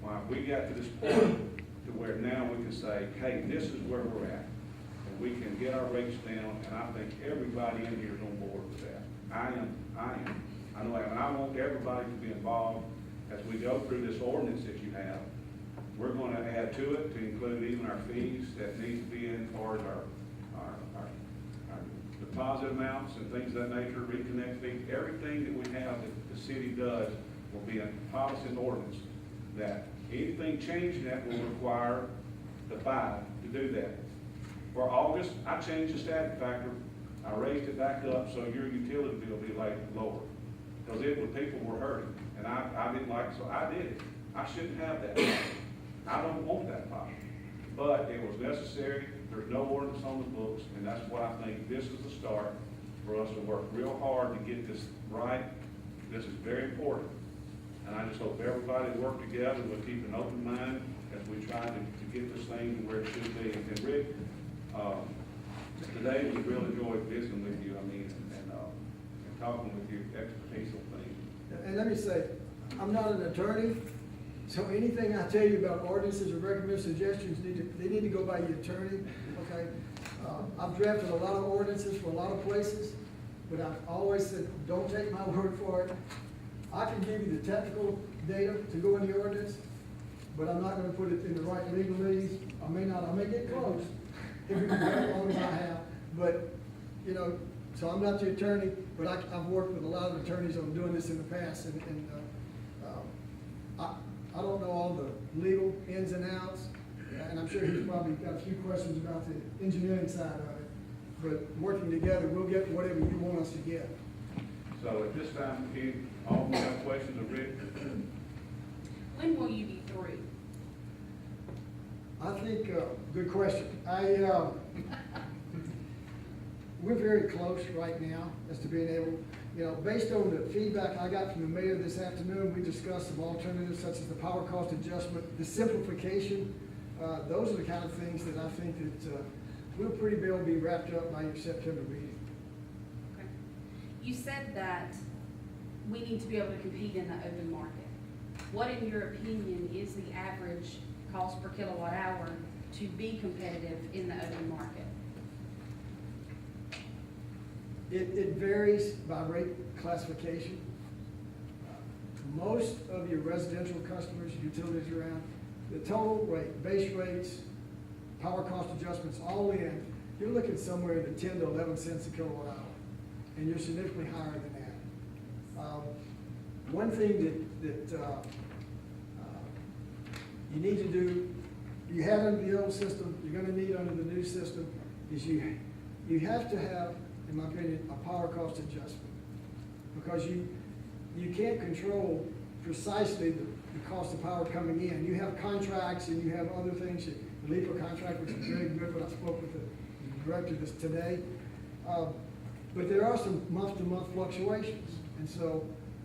Why we got to this point to where now we can say, hey, this is where we're at. And we can get our rates down, and I think everybody in here is on board with that. I am. I know, and I want everybody to be involved as we go through this ordinance that you have. We're going to add to it to include even our fees that need to be in as far as our deposit amounts and things of that nature, reconnect fees, everything that we have that the city does will be a policy and ordinance, that anything changing that will require the 5 to do that. For August, I changed the static factor. I raised it back up so your utility bill will be lower. Because people were hurting, and I didn't like it, so I did it. I shouldn't have that problem. I don't want that problem. But it was necessary. There's no ordinance on the books, and that's why I think this is the start for us to work real hard to get this right. This is very important. And I just hope everybody work together. We'll keep an open mind as we try to get this thing to where it should be. And Rick, today we really enjoyed visiting with you, and talking with you, expertise on things. And let me say, I'm not an attorney, so anything I tell you about ordinances or recommend suggestions, they need to go by your attorney, okay? I've drafted a lot of ordinances for a lot of places, but I've always said, don't take my word for it. I can give you the technical data to go in the ordinance, but I'm not gonna put it in the right legalese. I may get close, if you can as long as I have, but, you know, so I'm not the attorney, but I've worked with a lot of attorneys on doing this in the past, and I don't know all the legal ins and outs, and I'm sure he's probably got a few questions about the engineering side of it, but working together, we'll get whatever you want us to get. So at this time, if all of you have questions of Rick? When will you be through? I think, good question. We're very close right now as to being able, you know, based on the feedback I got from the mayor this afternoon, we discussed some alternatives such as the power cost adjustment, the simplification. Those are the kind of things that I think that we'll pretty well be wrapped up by your September meeting. Okay. You said that we need to be able to compete in the open market. What, in your opinion, is the average cost per kilowatt hour to be competitive in the open market? It varies by rate classification. Most of your residential customers, utilities around, the total rate, base rates, power cost adjustments, all in, you're looking somewhere in the 10 to 11 cents a kilowatt hour, and you're significantly higher than that. One thing that you need to do, you had under the old system, you're gonna need under the new system, is you have to have, in my opinion, a power cost adjustment. Because you can't control precisely the cost of power coming in. You have contracts and you have other things, the LEPA contract, which is very good, but I spoke with the director this today. But there are some month-to-month fluctuations, and so,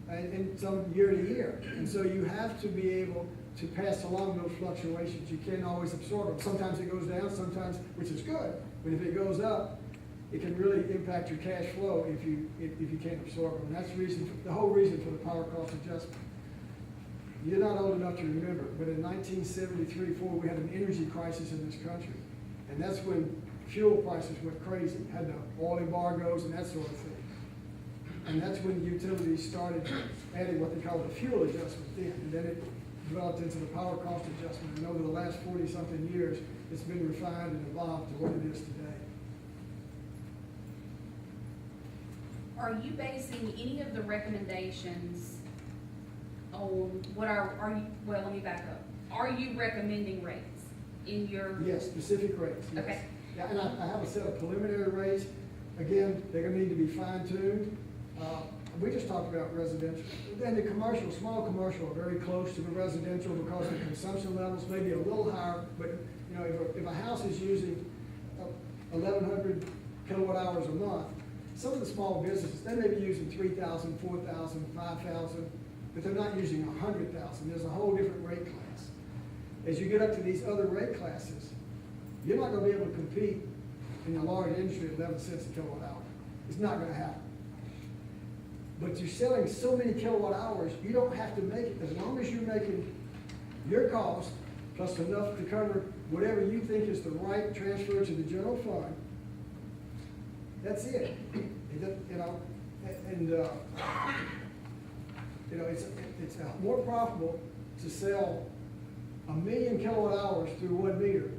and some year-to-year. And so you have to be able to pass along those fluctuations. You can't always absorb them. Sometimes it goes down, sometimes, which is good, but if it goes up, it can really impact your cash flow if you can't absorb them. And that's the whole reason for the power cost adjustment. You're not old enough to remember, but in 1973-4, we had an energy crisis in this country. And that's when fuel prices went crazy, had the oil embargoes and that sort of thing. And that's when utilities started adding what they call the fuel adjustment then. And then it developed into the power cost adjustment. And over the last 40-something years, it's been refined and evolved to what it is today. Are you basing any of the recommendations on what are you, well, let me back up. Are you recommending rates in your? Yes, specific rates, yes. Okay. Yeah, and I have a set of preliminary rates. Again, they're gonna need to be fine-tuned. We just talked about residential. Then the commercial, small commercial are very close to the residential because the consumption levels may be a little higher, but you know, if a house is using 1,100 kilowatt hours a month, some of the small businesses, they may be using 3,000, 4,000, 5,000, but they're not using 100,000. There's a whole different rate class. As you get up to these other rate classes, you're not gonna be able to compete in the large industry at 11 cents a kilowatt hour. It's not gonna happen. But you're selling so many kilowatt hours, you don't have to make it, as long as you're making your cost plus enough to cover whatever you think is the right transfer to the general fund. That's it. You know, and you know, it's more profitable to sell 1 million kilowatt hours through 1 meter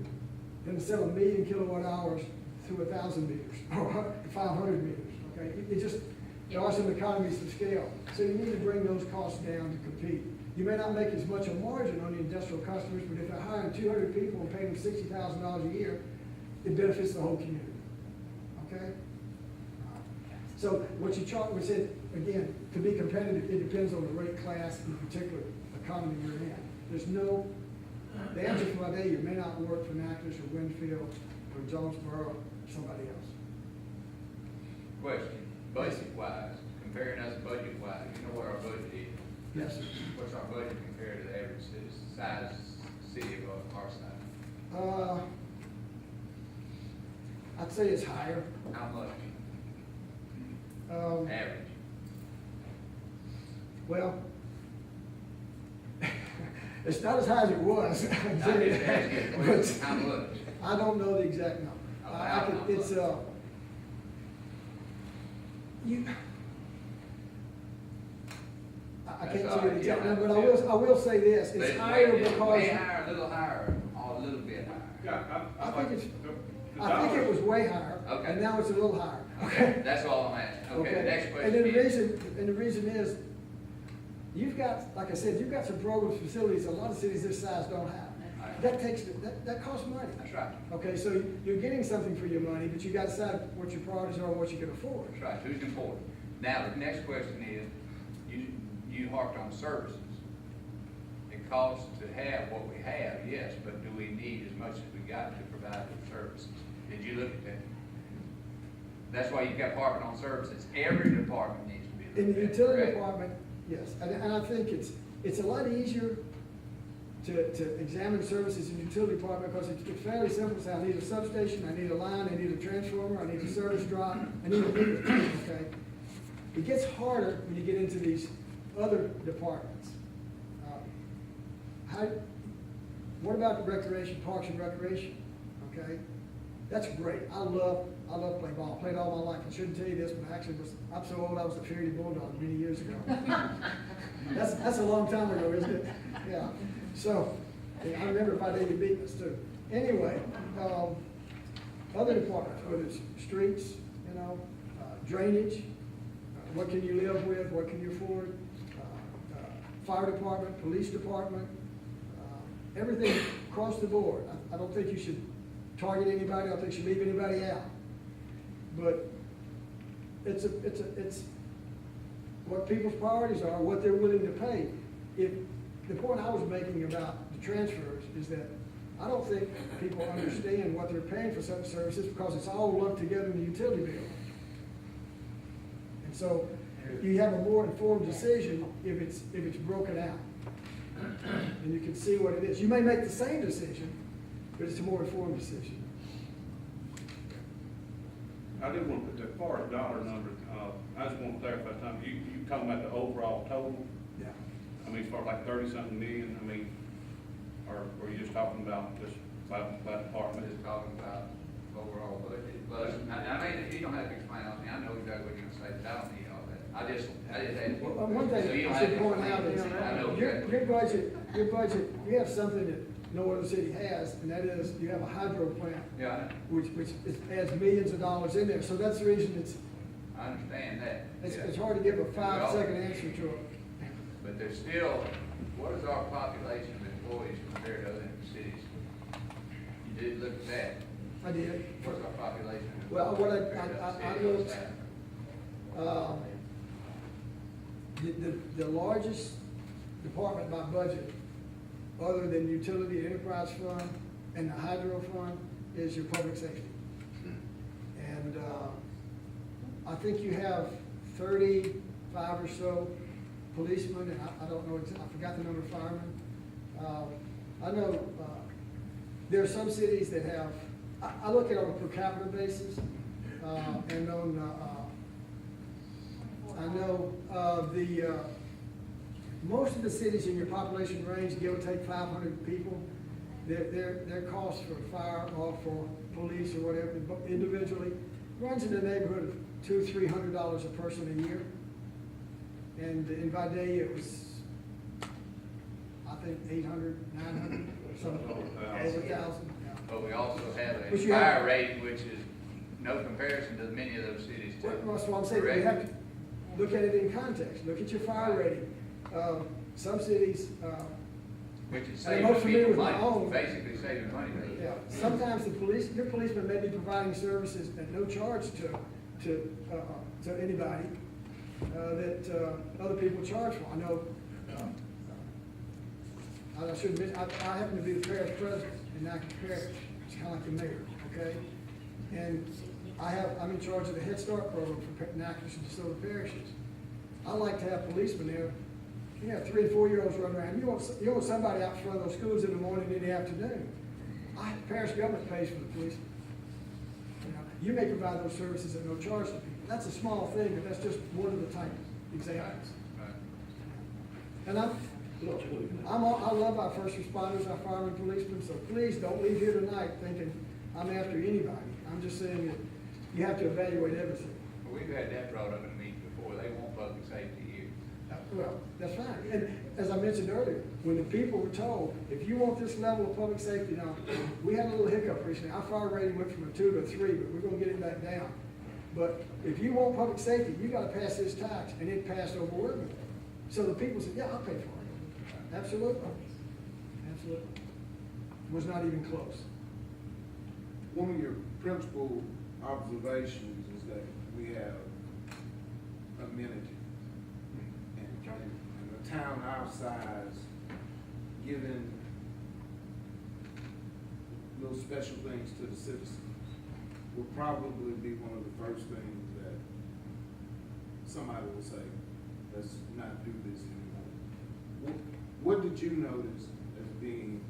than to sell 1 million kilowatt hours through 1,000 meters or 500 meters. Okay, it just, there are some economies of scale. So you need to bring those costs down to compete. You may not make as much a margin on the industrial customers, but if they're hiring 200 people and paying them $60,000 a year, it benefits the whole community. Okay? So what you chart, we said, again, to be competitive, it depends on the rate class and the particular economy you're in. There's no, the answer for Vidalia may not work for Natchez or Winfield or Jonesboro or somebody else. Question, budget-wise, comparing us budget-wise, you know what our budget is? Yes, sir. What's our budget compared to the average city of our size? I'd say it's higher. How much? Average? Well, it's not as high as it was. I didn't ask you a question, how much? I don't know the exact number. Oh, I could, it's, I can't That's tell you all the exact right, number, but I will say this, But it's higher way because. higher, a little higher, or a little bit higher? Yeah, I think it's, the I think it dollars- was way higher, Okay. and now it's a little higher. Okay, that's all I'm asking. Okay, the next question And then is. the reason is, you've got, like I said, you've got some programs, facilities, a lot of cities this size don't have. Right. That costs money. That's right. Okay, so you're getting something for your money, but you gotta decide what your priorities are and what you can afford. That's right, who's important? Now, the next question is, you harped on services. It costs to have what we have, yes, but do we need as much as we got to provide the services? Did you look at that? That's why you kept harping on services. Every department needs to be looked at. In the utility correct? department, yes, and I think it's a lot easier to examine services in the utility department because it's fairly simple. Say, I need a substation, I need a line, I need a transformer, I need a service drop, I need a meter, okay? It gets harder when you get into these other departments. What about the recreation, parks and recreation, okay? That's great. I love playing ball. I played all my life. I shouldn't tell you this, but I'm so old I was a Faraday Bulldog many years ago. That's a long time ago, isn't it? Yeah. So, I remember if I did, you beat us too. Anyway, other departments, whether it's streets, drainage, what can you live with, what can you afford, fire department, police department, everything across the board. I don't think you should target anybody, I don't think you should leave anybody out. But it's what people's priorities are, what they're willing to pay. If, the point I was making about the transfers is that I don't think people understand what they're paying for certain services because it's all lumped together in the utility bill. And so you have a more informed decision if it's broken out. And you can see what it is. You may make the same decision, but it's a more informed decision. I do want to put that far as dollar number, I just want to clarify something. You talking about the overall total? Yeah. I mean, as far as like 30-something million, I mean, or are you just talking about just by We're department? just talking about overall budget, but, I mean, you don't have to explain all, I know exactly what you're gonna say, but I don't need all that. I just had. Well, one thing So you don't I have should to point explain out is, it. I know your budget, you have something that no other city has, and that is, you have a hydro plant, Yeah, I know. which adds millions of dollars in there, so that's the reason I understand that. it's Yeah. hard to give a Well, 5-second answer to it. But there's still, what is our population of employees compared to other cities? You did look at that. I did. What's our population? of Well, what employees compared to I other cities? looked, the largest department by budget, other than utility enterprise fund and the hydro fund, is your public safety. And, I think you have 35 or so policemen, and I don't know, I forgot the number of firemen. I know, there are some cities that have, I look at it on a per capita basis, and on, I know, most of the cities in your population range, give or take 500 people, their cost for fire or for police or whatever, individually, runs in the neighborhood of $200-300 a person a year. And in Vidalia, it was, I think, 800, 900, something, over 1,000. Yeah. But we also have But a you have- fire rate, which is no comparison to many of those cities too. Well, that's what I'm saying, you Correct? have to look at it in context, look at your fire rating. Some cities, Which is I'm saving most familiar people with my money, own. basically saving money. yeah, sometimes your policeman may be providing services at no charge to anybody, that, other people charge for. I know, I should admit, I happen to be the parish president in Natchitoches Parish, it's kind of like the mayor, okay? And I'm in charge of the Head Start program for Natchitoches and DeSoto parishes. I like to have policemen there. You have 3- and 4-year-olds running around. You want somebody out front of those schools in the morning and in the afternoon. Parish government pays for the policemen. You may provide those services at no charge to people. That's a small thing, but that's just one of the type examples. Right. And I love our first responders, our firemen, policemen, so please don't leave here tonight thinking I'm after anybody. I'm just saying that you have to evaluate everything. Well, we've had that brought up in a meeting before, they want public safety here. Well, that's fine. And as I mentioned earlier, when the people were told, if you want this level of public safety, now, we had a little hiccup recently. Our fire rating went from a 2 to a 3, but we're gonna get it back down. But if you want public safety, you gotta pass this tax, and it passed overwhelmingly. So the people said, yeah, I'll pay for it. Absolutely. Absolutely. Was not even close. One of your principal observations is that we have amenities. And a town our size, giving little special things to the citizens will probably be one of the first things that somebody will say, let's not do this anymore. What did you notice as being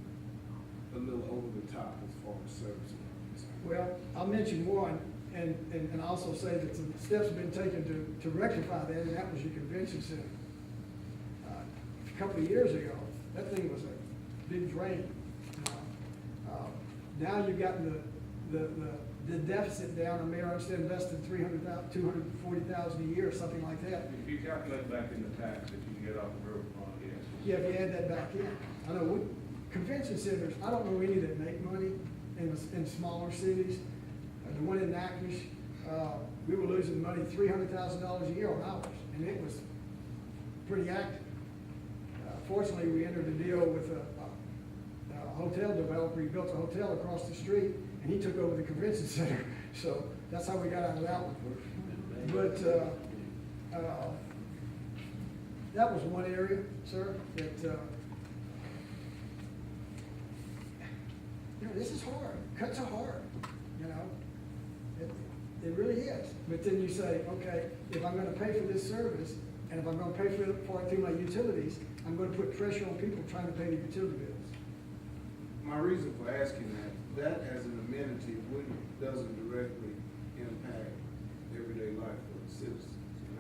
a little over the top as far as service? Well, I'll mention one, and also say that some steps have been taken to rectify that, and that was your convention center. A couple of years ago, that thing was a big drain. Now you've gotten the deficit down, I may understand less than 240,000 a year, or something like that. If you calculate back in the tax that you can get off the riverfront, yes. Yeah, if you add that back in. I know, convention centers, I don't know any that make money in smaller cities. the one in Natchitoches, we were losing money, $300,000 a year on hours, and it was pretty active. Fortunately, we entered a deal with a hotel developer. He built a hotel across the street, and he took over the convention center. So that's how we got out of that one. But that was one area, sir, that, this is hard. Cuts are hard, It really is. But then you say, okay, if I'm gonna pay for this service, and if I'm gonna pay for it through my utilities, I'm gonna put pressure on people trying to pay the utility bills. My reason for asking that as an amenity doesn't directly impact everyday life for the citizens. And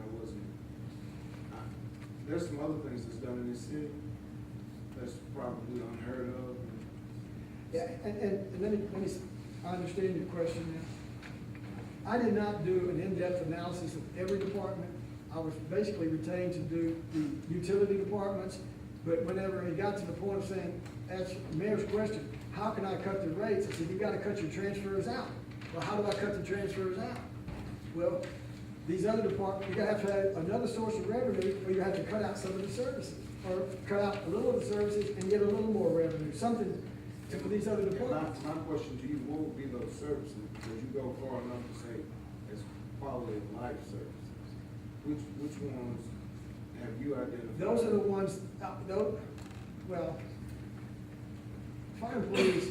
there's some other things that's done in this city that's probably unheard of. Yeah, and let me, I understand your question now. I did not do an in-depth analysis of every department. I was basically retained to do the utility departments, but whenever it got to the point of saying, as Mayor's question, how can I cut the rates? I said, you gotta cut your transfers out. Well, how do I cut the transfers out? Well, these other departments, you have to have another source of revenue, or you have to cut out some of the services, or cut out a little of the services and get a little more revenue, something for these other departments. My question to you, what would be those services? Because you go far enough to say as quality of life services. Which ones have you identified? Those are the ones, well, fire employees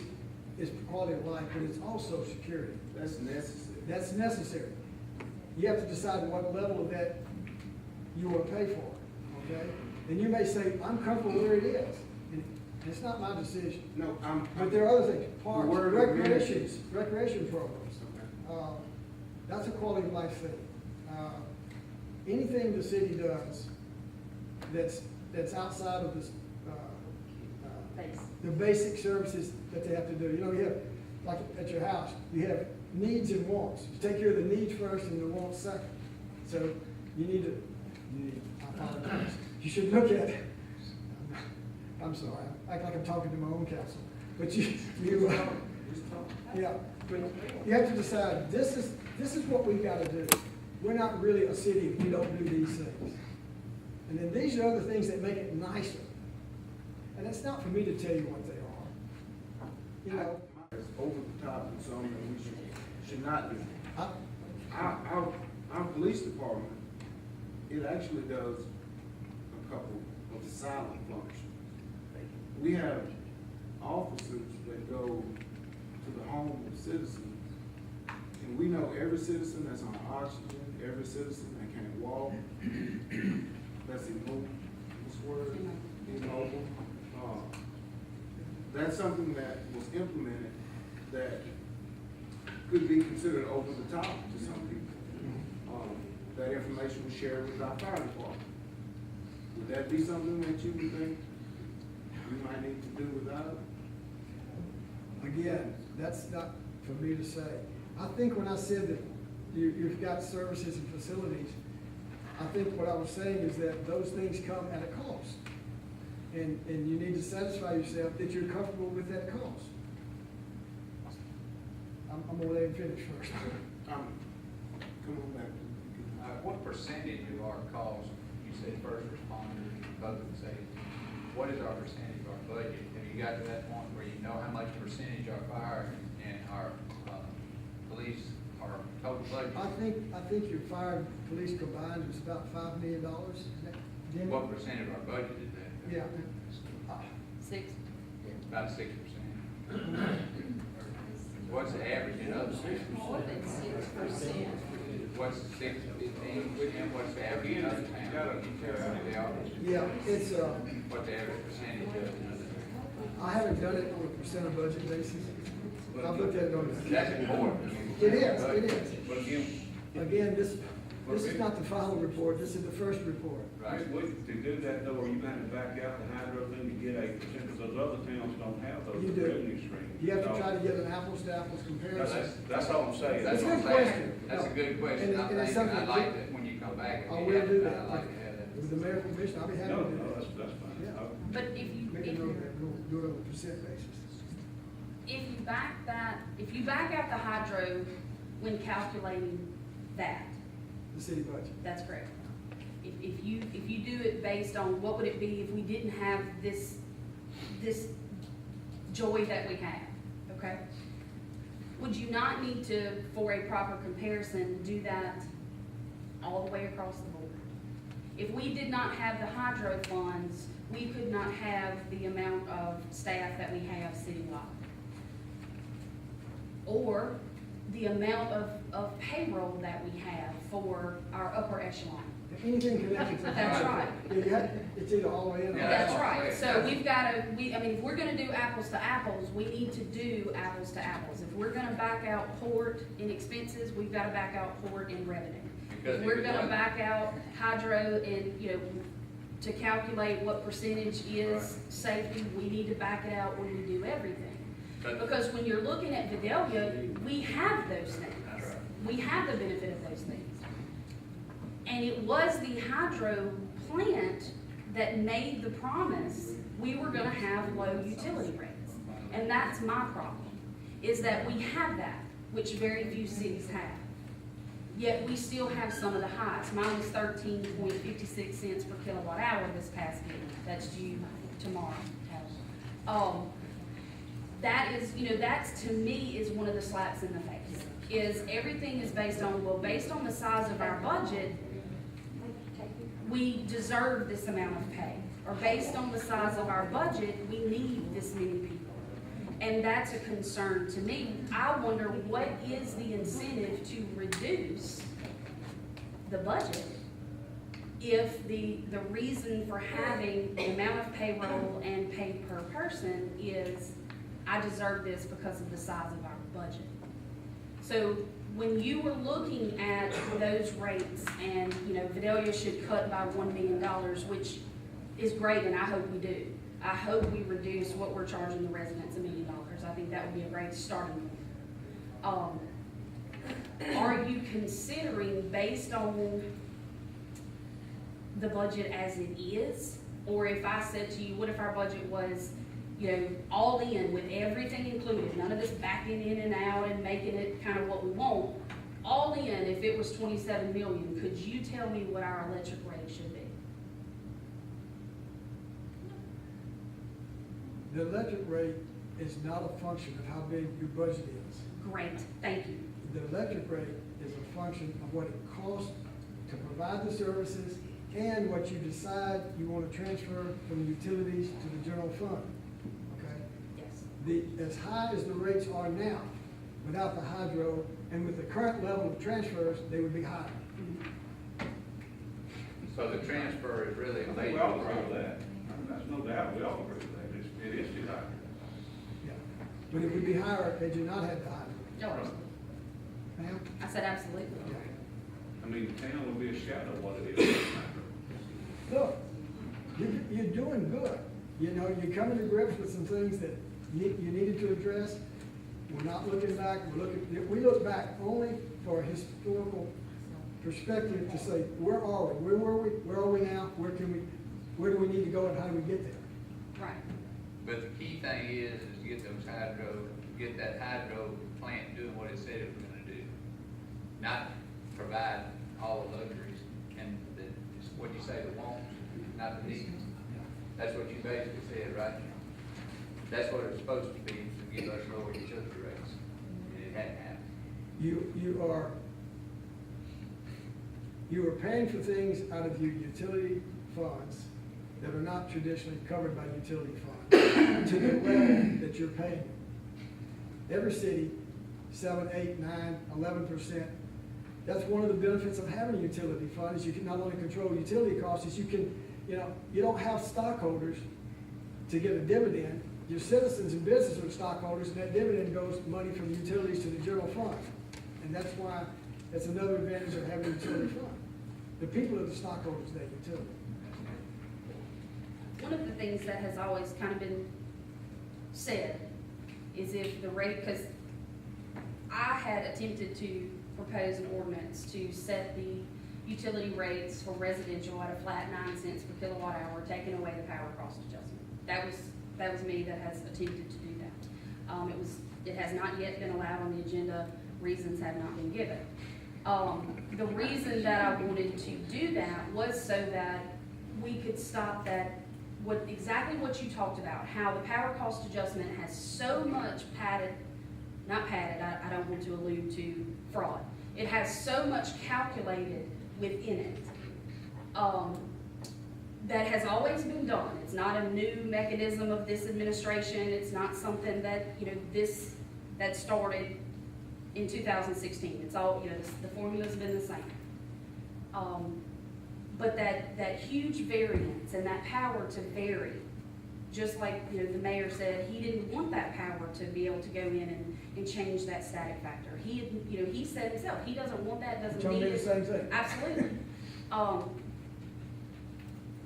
is quality of life, but it's also security. That's necessary. That's necessary. You have to decide what level of that you want to pay for, okay? And you may say, I'm comfortable where it is. And it's not my decision. No, But there are other things, parks, word recreation programs. That's a quality of life thing. Anything the city does that's outside of this, the basic services that they have to do. You have, like at your house, you have needs and wants. You take care of the needs first and the wants second. So I apologize. You should look at, I'm sorry, I act like I'm talking to my own counsel. But yeah, but you have to decide, this is what we've got to do. We're not really a city if we don't do these things. And then these are other things that make it nicer. And it's not for me to tell you what they are. It's over the top and something that we should not do. Our police department, it actually does a couple of the silent functions. We have officers that go to the home of citizens, and we know every citizen that's on oxygen, every citizen that can't walk, that's immobile. That's something that was implemented that could be considered over the top to some people. That information was shared with our fire department. Would that be something that you would think we might need to do without? Again, that's not for me to say. I think when I said that you've got services and facilities, I think what I was saying is that those things come at a cost. And you need to satisfy yourself that you're comfortable with that cost. I'm gonna let him finish first. Come on back. What percentage of our costs, you said first responders, public safety, what is our percentage of our budget? Have you got to that point where you know how much percentage our fire and our police, our total budget? I think your fire and police combined is about $5 million. What percent of our budget is that? Yeah. 6. About 6%. What's the average in other cities? More than 6%. What's the 6 to 15, and what's the average in other towns? Yeah, it's, What's the average percentage of it in other towns? I haven't done it on a percent of budget basis. I've looked at it on. That's important. It is. But Again, this is not the final report, this is the first report. Right. to do that though, are you going to back out the hydro thing to get a percent, because those other towns don't have those You do. revenue streams. You have to try to get an apples to apples comparison. That's all I'm saying. That's It's a what I'm good saying. question. That's a good question. And it's I something like that when you come back. I will do that. I like to have that. With the mayor permission, I'll be happy No, to do no, that. that's fine. Yeah. But if you, Make a note of that, we'll do it on a percent basis. if you back out the hydro when calculating that. The city budget. That's correct. If you do it based on what would it be if we didn't have this joy that we have, okay? Would you not need to, for a proper comparison, do that all the way across the board? If we did not have the hydro funds, we could not have the amount of staff that we have citywide. Or the amount of payroll that we have for our upper echelon. Anything connected to the That's hydro, right. it's either all the way in or. Yeah, That's that's right, right. so we've gotta, I mean, if we're gonna do apples to apples, we need to do apples to apples. If we're gonna back out port in expenses, we've gotta back out port in revenue. Because If we're if it gonna wasn't- back out hydro and, to calculate what percentage is Right. safety, we need to back it out when we do everything. But- Because when you're looking at Vidalia, we have those things. That's right. We have the benefit of those things. And it was the hydro plant that made the promise we were gonna have low utility rates. And that's my problem, is that we have that, which very few cities have. Yet we still have some of the highs. Mine was 13.56 per kilowatt hour this past meeting. That's due tomorrow. That is, that's to me is one of the slaps in the face. Is everything is based on, well, based on the size of our budget, we deserve this amount of pay. Or based on the size of our budget, we need this many people. And that's a concern to me. I wonder what is the incentive to reduce the budget if the reason for having the amount of payroll and pay per person is I deserve this because of the size of our budget. So when you were looking at those rates and, Vidalia should cut by $1 million, which is great, and I hope we do. I hope we reduce what we're charging the residents $1 million. I think that would be a great starting point. Are you considering, based on the budget as it is, or if I said to you, what if our budget was, all in with everything included, none of this backing in and out and making it kind of what we want, all in, if it was 27 million, could you tell me what our electric rate should be? The electric rate is not a function of how big your budget is. Great, thank you. The electric rate is a function of what it costs to provide the services and what you decide you want to transfer from the utilities to the general fund, okay? Yes. As high as the rates are now, without the hydro, and with the current level of transfers, they would be higher. So the transfer is really I a think we major. all agree with that. That's no doubt, we all agree with that. It is too high. Yeah. But it would be higher had you not had the hydro. No, Ma'am? I said absolutely. Yeah. I mean, the town would be a shadow of what it is. Look, you're doing good. You're coming to grips with some things that you needed to address. We're not looking back, we look back only for a historical perspective to say, where are we? Where were we? Where are we now? Where do we need to go and how do we get there? Right. But the key thing is get that hydro plant doing what it said it was gonna do. Not provide all the luxuries and what you say the wants, not the needs. That's what you basically said, right? That's what it's supposed to be, to give us lower utility rates. And it hadn't happened. You are paying for things out of your utility funds that are not traditionally covered by utility funds to the level that you're paying. Every city, 7, 8, 9, 11%. That's one of the benefits of having a utility fund is you can not only control utility costs, is you can, you don't have stockholders to get a dividend. Your citizens and businesses are stockholders, and that dividend goes money from the utilities to the general fund. And that's why, that's another advantage of having a utility fund. The people are the stockholders of that utility. One of the things that has always kind of been said is if the rate, because I had attempted to propose an ordinance to set the utility rates for residential at a flat 9 cents per kilowatt hour, taking away the power cost adjustment. That was me that has attempted to do that. It has not yet been allowed on the agenda. reasons have not been given. The reason that I wanted to do that was so that we could stop that, exactly what you talked about, how the power cost adjustment has so much I don't want to allude to fraud. It has so much calculated within it. That has always been done. It's not a new mechanism of this administration. It's not something that, that started in 2016. It's all, the formula's been the same. But that huge variance and that power to vary, just like, the mayor said, he didn't want that power to be able to go in and change that static factor. He said himself, he doesn't want that, doesn't Told need me the it. same thing. Absolutely.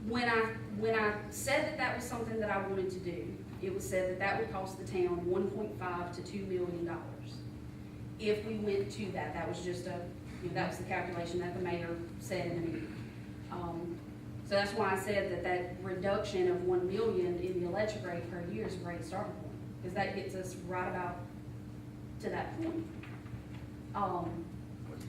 When I said that was something that I wanted to do, it was said that would cost the town $1.5 to $2 million. If we went to that, that was just that was the calculation that the mayor said in the meeting. So that's why I said that reduction of $1 million in the electric rate per year is a great starting point, because that gets us right about to that point.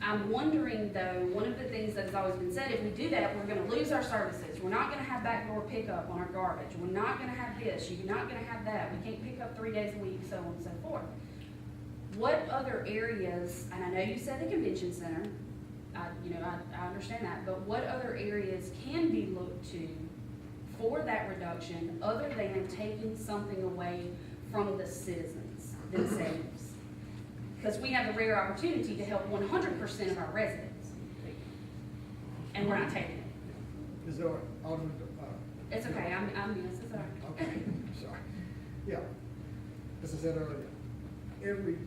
I'm wondering though, one of the things that has always been said, if we do that, we're gonna lose our services. We're not gonna have backdoor pickup on our garbage. We're not gonna have this, you're not gonna have that. We can't pick up 3 days a week, so on and so forth. What other areas, and I know you said the convention center, I understand that, but what other areas can be looked to for that reduction other than taking something away from the citizens themselves? Because we have the rare opportunity to help 100% of our residents, and we're not taking it. Is there, Alderman, It's okay, it's all right. okay, sorry. Yeah, as I said earlier, every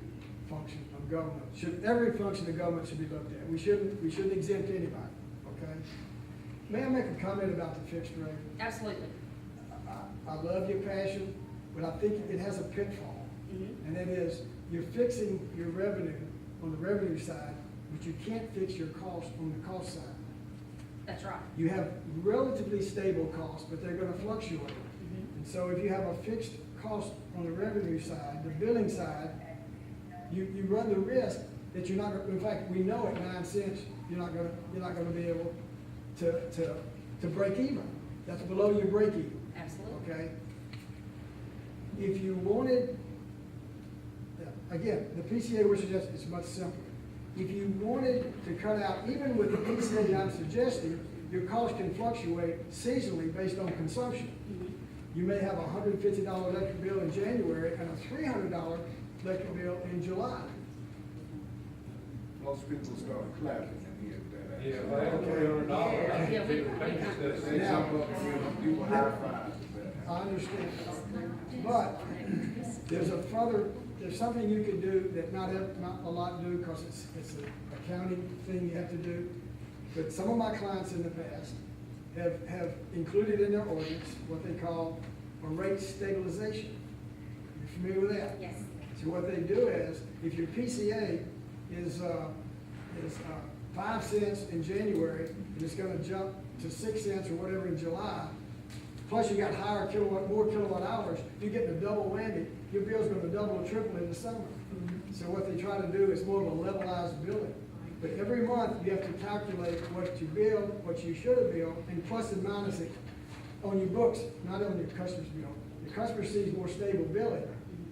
function of government every function of government should be looked at. We shouldn't exempt anybody, okay? May I make a comment about the fixed rate? Absolutely. I love your passion, but I think it has a pitfall. Mm-hmm. And that is, you're fixing your revenue on the revenue side, but you can't fix your cost on the cost side. That's right. You have relatively stable costs, but they're gonna fluctuate. Mm-hmm. And so if you have a fixed cost on the revenue side, the billing side, you run the risk that you're not, in fact, we know at 9 cents, you're not gonna be able to break even. That's below your break even. Absolutely. Okay? If you wanted, again, the PCA would suggest it's much simpler. If you wanted to cut out, even with the PCA that I'm suggesting, your cost can fluctuate seasonally based on consumption. Mm-hmm. You may have a $150 electric bill in January and a $300 electric bill in July. Most people start clapping and hear that. Yeah, well, $300. Yeah, we- Say something up, you will high five. I understand. But there's something you can do that not a lot do because it's an accounting thing you have to do. But some of my clients in the past have included in their ordinance what they call a rate stabilization. You familiar with that? Yes. So what they do is, if your PCA is 5 cents in January, and it's gonna jump to 6 cents or whatever in July, plus you got more kilowatt hours, you're getting a double whammy. Your bill's gonna double or triple in the summer. So what they try to do is more of a levelized billing. But every month, you have to calculate what you billed, what you should have billed, and plus and minus it on your books, not on your customer's bill. The customer sees more stable billing,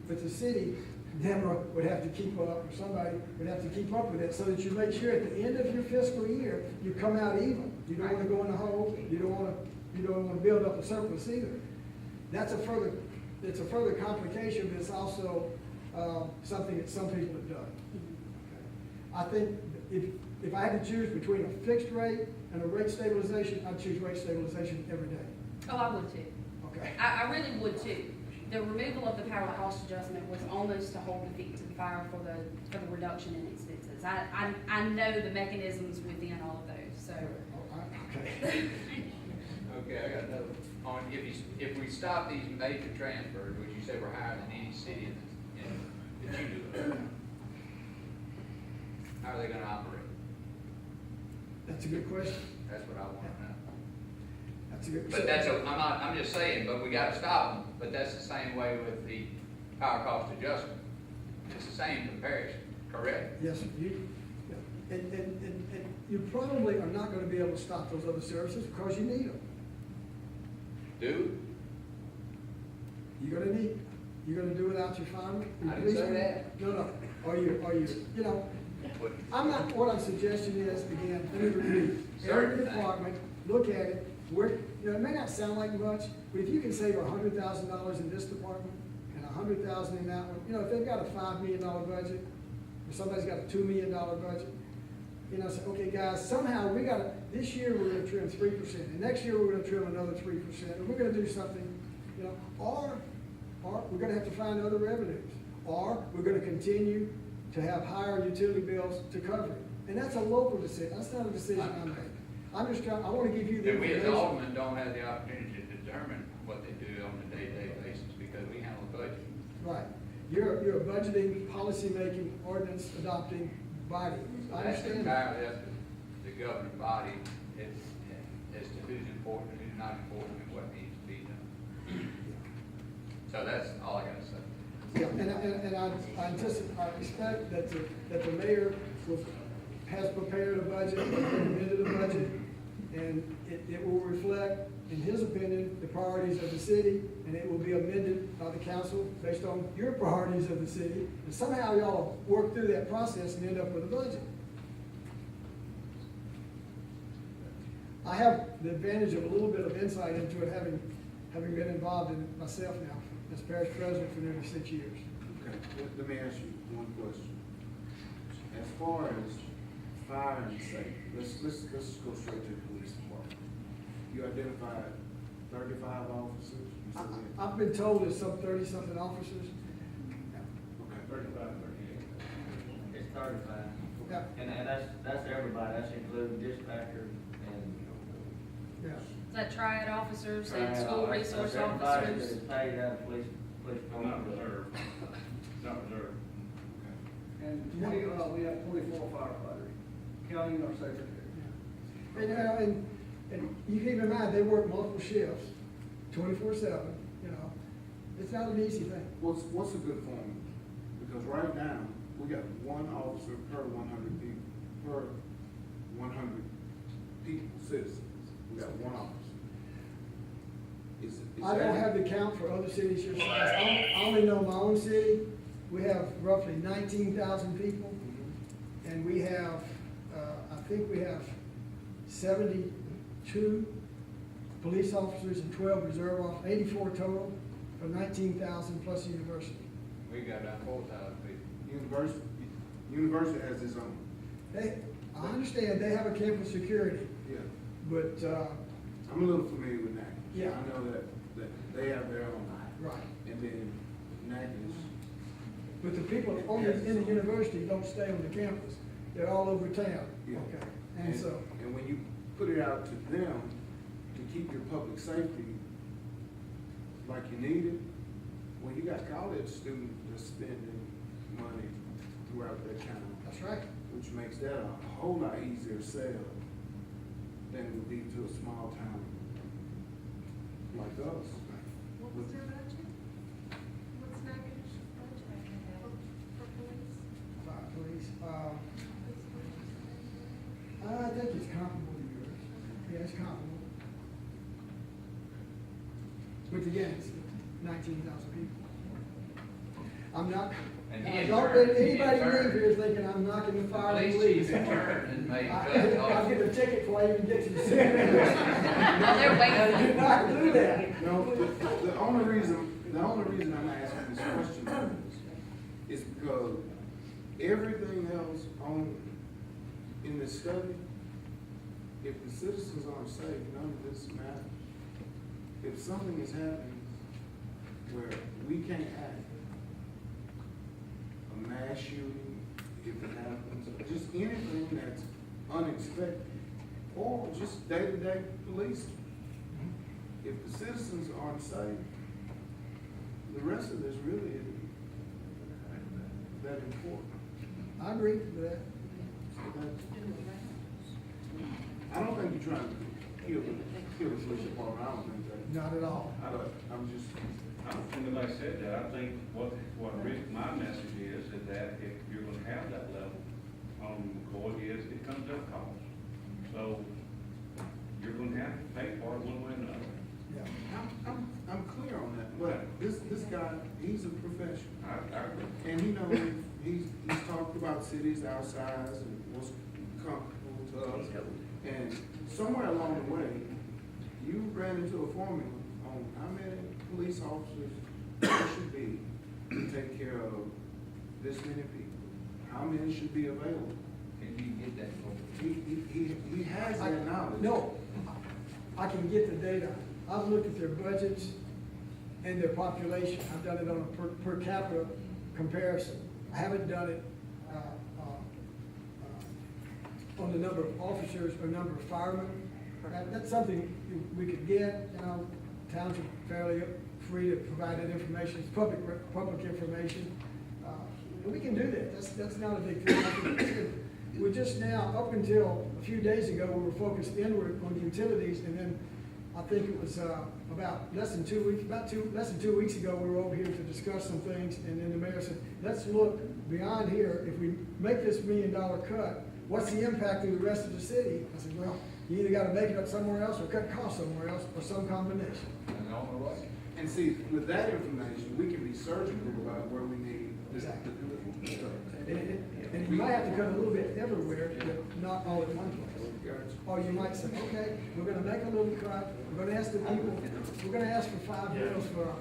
but the city, Deborah would have to keep up, or somebody would have to keep up with it, so that you make sure at the end of your fiscal year, you come out even. You don't wanna go in the hole, you don't wanna build up a surplus either. It's a further complication, but it's also, something that some people have done. Okay. I think if I had to choose between a fixed rate and a rate stabilization, I'd choose rate stabilization every day. Oh, I would too. Okay. I really would too. The removal of the power cost adjustment was almost to hold the feet to the fire for the reduction in expenses. I know the mechanisms within all of those, so. Okay. Okay, I got another. If we stop these major transfers, which you say we're higher than any city that you do, how are they gonna operate? That's a good question. That's what I wanna know. That's a good. But I'm just saying, but we gotta stop them, but that's the same way with the power cost adjustment. It's the same comparison. correct? Yes, sir. And you probably are not gonna be able to stop those other services because you need them. Do? You're gonna need, you're gonna do without your fireman? your I didn't say policeman? that. No, are you, you know, But I'm not, what I'm suggesting is, again, let me repeat, every Certain department, look at it, where, you know, it may not sound like much, but if you can save $100,000 in this department and $100,000 in that one, you know, if they've got a $5 million budget, or somebody's got a $2 million budget, you know, say, okay, guys, somehow we gotta, this year we're gonna trim 3%, and next year we're gonna trim another 3%, and we're gonna do something, you know, or we're gonna have to find other revenues, or we're gonna continue to have higher utility bills to cover it. And that's a local decision, that's not a decision I make. I'm just trying, I wanna give you the then we as information. aldermen don't have the opportunity to determine what they do on a day-to-day basis because we handle the budget. Right, you're a budgeting, policy-making, ordinance adopting body, So I that's understand that. entirely up to the governing body as to who's important, and who's not important, and what needs to be done. So that's all I gotta say. Yeah, and I anticipate, I expect that the mayor has prepared a budget, recommended a budget, and it will reflect, in his opinion, the priorities of the city, and it will be amended by the council based on your priorities of the city, and somehow y'all work through that process and end up with a budget. I have the advantage of a little bit of insight into it, having been involved in it myself now, as parish president for nearly 6 years. Okay, let me ask you one question. As far as fire and safety, let's go straight to the police department. You identified 35 officers? You said that? I've been told there's some 30-something officers. Okay. 35, 38. It's 35. Yeah. And that's everybody, that's including dispatcher and. Yeah. Is that triad officers and That's school resource everybody officers? that is paid out of police Not department. reserved, not reserved. And we have 24 firefighters, counting our secretary. And you keep in mind, they work multiple shifts, 24/7, you know. It's not an easy thing. What's a good formula? Because right now, we got one officer per 100 people, citizens. We got one officer. Is I don't that- have the count for other cities your size. I only know my own city. We have roughly 19,000 people, and we have, I think we have 72 police officers and 12 reserve officers, 84 total, for 19,000 plus university. We got about 4,000 people. University has its own. I understand they have a campus security, Yeah. but, I'm a little familiar with NAC. Yeah. I know that they have their own. right. And then NAC is, But the people in the university don't stay on the campus. They're all over town. Yeah. Okay, and so, and when you put it out to them to keep your public safety like you need it, well, you got college students that's spending money throughout their town. that's right. Which makes that a whole lot easier sell than it would be to a small town like us. What was their budget? What's Nathan's budget for police? Fire police, I think it's comparable to yours. Yeah, it's comparable. But again, it's 19,000 people. I'm not, And he don't in turn- let he in anybody turn- leave here thinking I'm knocking the fire Police police. chief in turn has made cuts I'll get a also. ticket before I even get to the city. Well, they're waiting. You did not do that. No, the only reason I'm asking this question is because everything else in this study, if the citizens aren't safe, none of this matters. If something is happening where we can't act, a mass shooting, if it happens, or just anything that's unexpected, or just day-to-day policing. If the citizens aren't safe, the rest of this really isn't that important. I agree with that. So that's, I don't think you're trying to kill the kill the police department, I don't think that. Not at all. I'm just, I don't think nobody said that. I think what my message is that if you're gonna have that level on McCoy, is it comes at a cost. So you're gonna have to pay for it one way or another. Yeah. I'm clear on that, but this guy, he's a professional. I agree. And he knows, he's talked about cities our size and what's comfortable to us. And somewhere along the way, you ran into a formula on how many police officers there should be to take care of this many people. How many should be available? Can you get that for me? He has that knowledge. No, I can get the data. I've looked at their budgets and their population. I've done it on a per capita comparison. I haven't done it on the number of officers or number of firemen. That's something we could get, towns are fairly free to provide that information. It's public information. And we can do that. That's not a big deal. We're just now, up until a few days ago, we were focused inward on utilities, and then I think it was about less than 2 weeks ago, we were over here to discuss some things, and then the mayor said, let's look beyond here. If we make this $1 million cut, what's the impact of the rest of the city? I said, well, you either gotta make it up somewhere else or cut costs somewhere else, or some combination. And on the way. And see, with that information, we can be surgical about where we need this. And you might have to cut a little bit everywhere, but not all at one place. Or you might say, okay, we're gonna make a little cut, we're gonna ask the people, we're gonna ask for 5 bills for our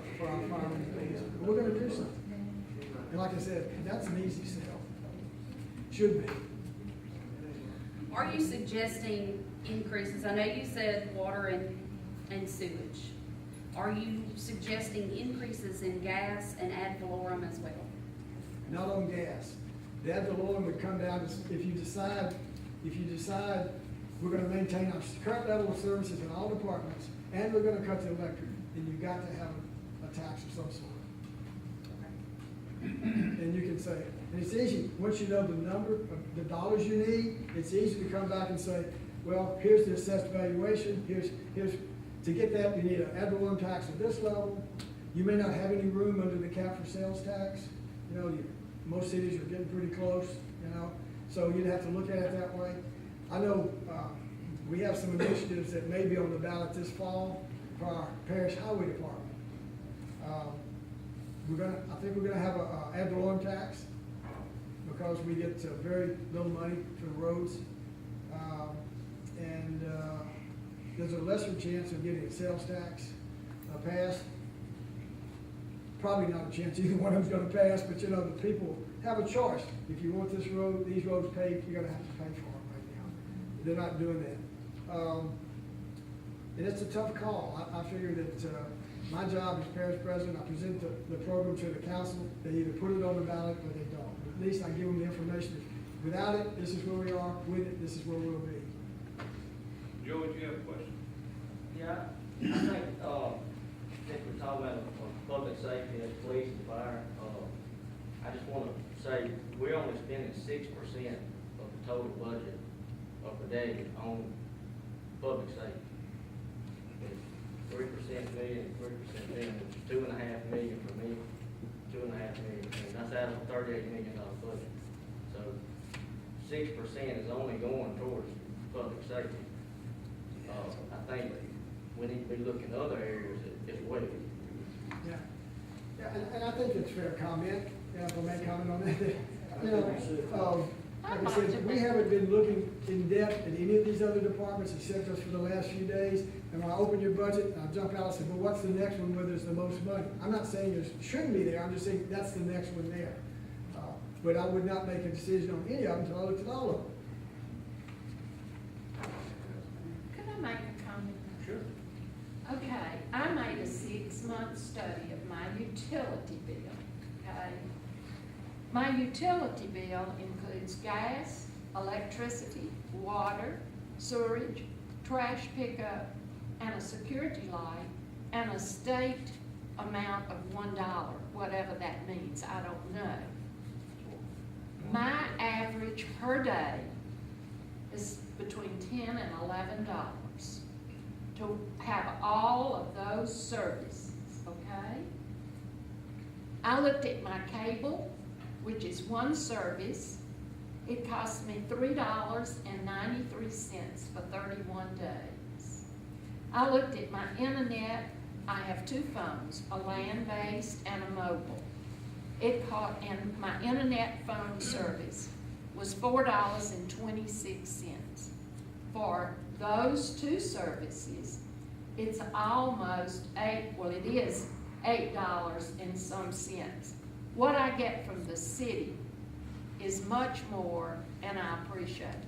firemen, and we're gonna do something. And like I said, that's an easy sell. Should be. Are you suggesting increases? I know you said water and sewage. Are you suggesting increases in gas and ad valorem as well? Not on gas. The ad valorem would come down to, if you decide we're gonna maintain our current level of services in all departments, and we're gonna cut the electric, then you've got to have a tax of some sort. And you can say, and it's easy, once you know the number of the dollars you need, it's easy to come back and say, well, here's the assessed valuation, here's, to get that, you need an ad valorem tax at this level. You may not have any room under the cap for sales tax. Most cities are getting pretty close, so you'd have to look at it that way. I know, we have some initiatives that may be on the ballot this fall for our parish highway department. I think we're gonna have a ad valorem tax because we get very little money for the roads. There's a lesser chance of getting a sales tax passed. Probably not a chance either one of them's gonna pass, but the people have a choice. If you want these roads paved, you're gonna have to pay for them right now. They're not doing that. And it's a tough call. I figure that, my job as parish president, I present the program to the council. They either put it on the ballot or they don't. But at least I give them the information. Without it, this is where we are. With it, this is where we'll be. Joe, do you have a question? Yeah, I think, if we're talking about public safety and police and fire, I just wanna say, we're only spending 6% of the total budget of Vidalia on public safety. 3% million, 3% million, which is $2.5 million for me, $2.5 million, and that's out of a $38 million budget. So 6% is only going towards public safety. I think we need to be looking at other areas as well. Yeah, and I think it's a fair comment, if I may comment on that. Like I said, we haven't been looking in depth at any of these other departments except just for the last few days. And when I open your budget, I'll jump out and say, well, what's the next one where there's the most money? I'm not saying there shouldn't be there, I'm just saying that's the next one there. But I would not make a decision on any of them until I looked at all of them. Could I make a comment? Sure. Okay, I made a 6-month study of my utility bill, okay? My utility bill includes gas, electricity, water, sewerage, trash pickup, and a security light, and a state amount of $1, whatever that means, I don't know. My average per day is between $10 and $11 to to have all of those services, okay? I looked at my cable, which is one service. It cost me $3.93 for 31 days. I looked at my internet. I have two phones, a land-based and a mobile. And my internet phone service was $4.26. For those two services, it's almost it is $8 and some cents. What I get from the city is much more, and I appreciate it.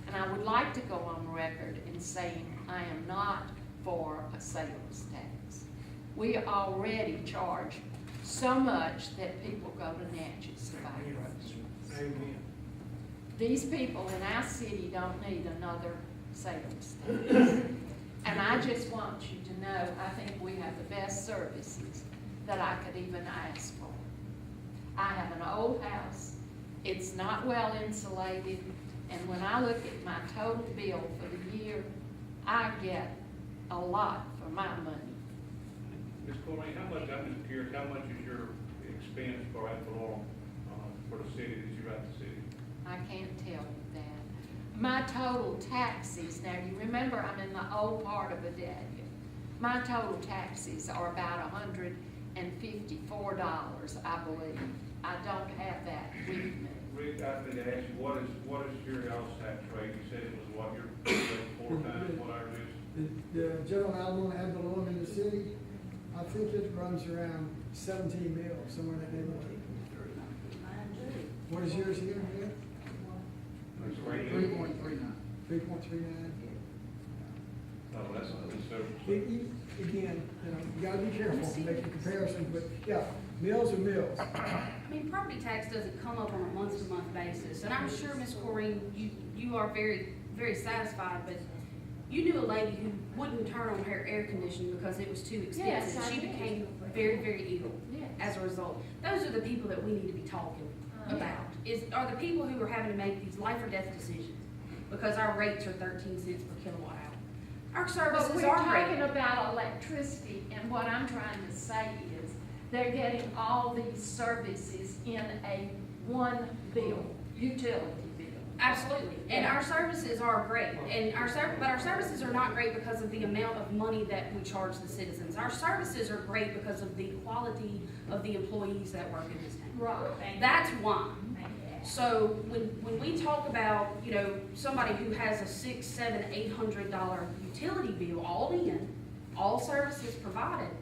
And I would like to go on record in saying I am not for a sales tax. We already charge so much that people go to Natchez to buy groceries. Amen. These people in our city don't need another sales tax. And I just want you to know, I think we have the best services that I could even ask for. I have an old house. It's not well insulated. And when I look at my total bill for the year, I get a lot for my money. Ms. Corrine, I'm just curious, how much is your expense for ad valorem, for the city that you write the city? I can't tell you that. My total taxes, now you remember I'm in the old part of Vidalia. My total taxes are about $154, I believe. I don't have that with me. Rick, I think I asked you, what is your y'all's tax rate? You said it was what, your 4 times what ours is? The general album ad valorem in the city, I think it runs around 17 mil, somewhere in that neighborhood. What is yours again? It's right there. 3.39. 3.39. Oh, that's considerable. Again, you gotta be careful making comparisons, but yeah, mills are mills. I mean, property tax doesn't come up on a month-to-month basis, and I'm sure, Ms. Corrine, you are very, very satisfied, but you knew a lady who wouldn't turn on her air conditioning because it was too expensive. Yes, I She did. became very, very ill Yes. as a result. Those are the people that we need to be talking about, are the people who are having to make these life or death decisions because our rates are 13 cents per kilowatt hour. Our But services we're are talking great. about electricity, and what I'm trying to say is, they're getting all these services in a one bill, utility bill. Absolutely, and our services are great, and but our services are not great because of the amount of money that we charge the citizens. Our services are great because of the quality of the employees that work in this town. Right. That's why. So when we talk about, somebody who has a $600, $700, $800 utility bill, all in, all services provided,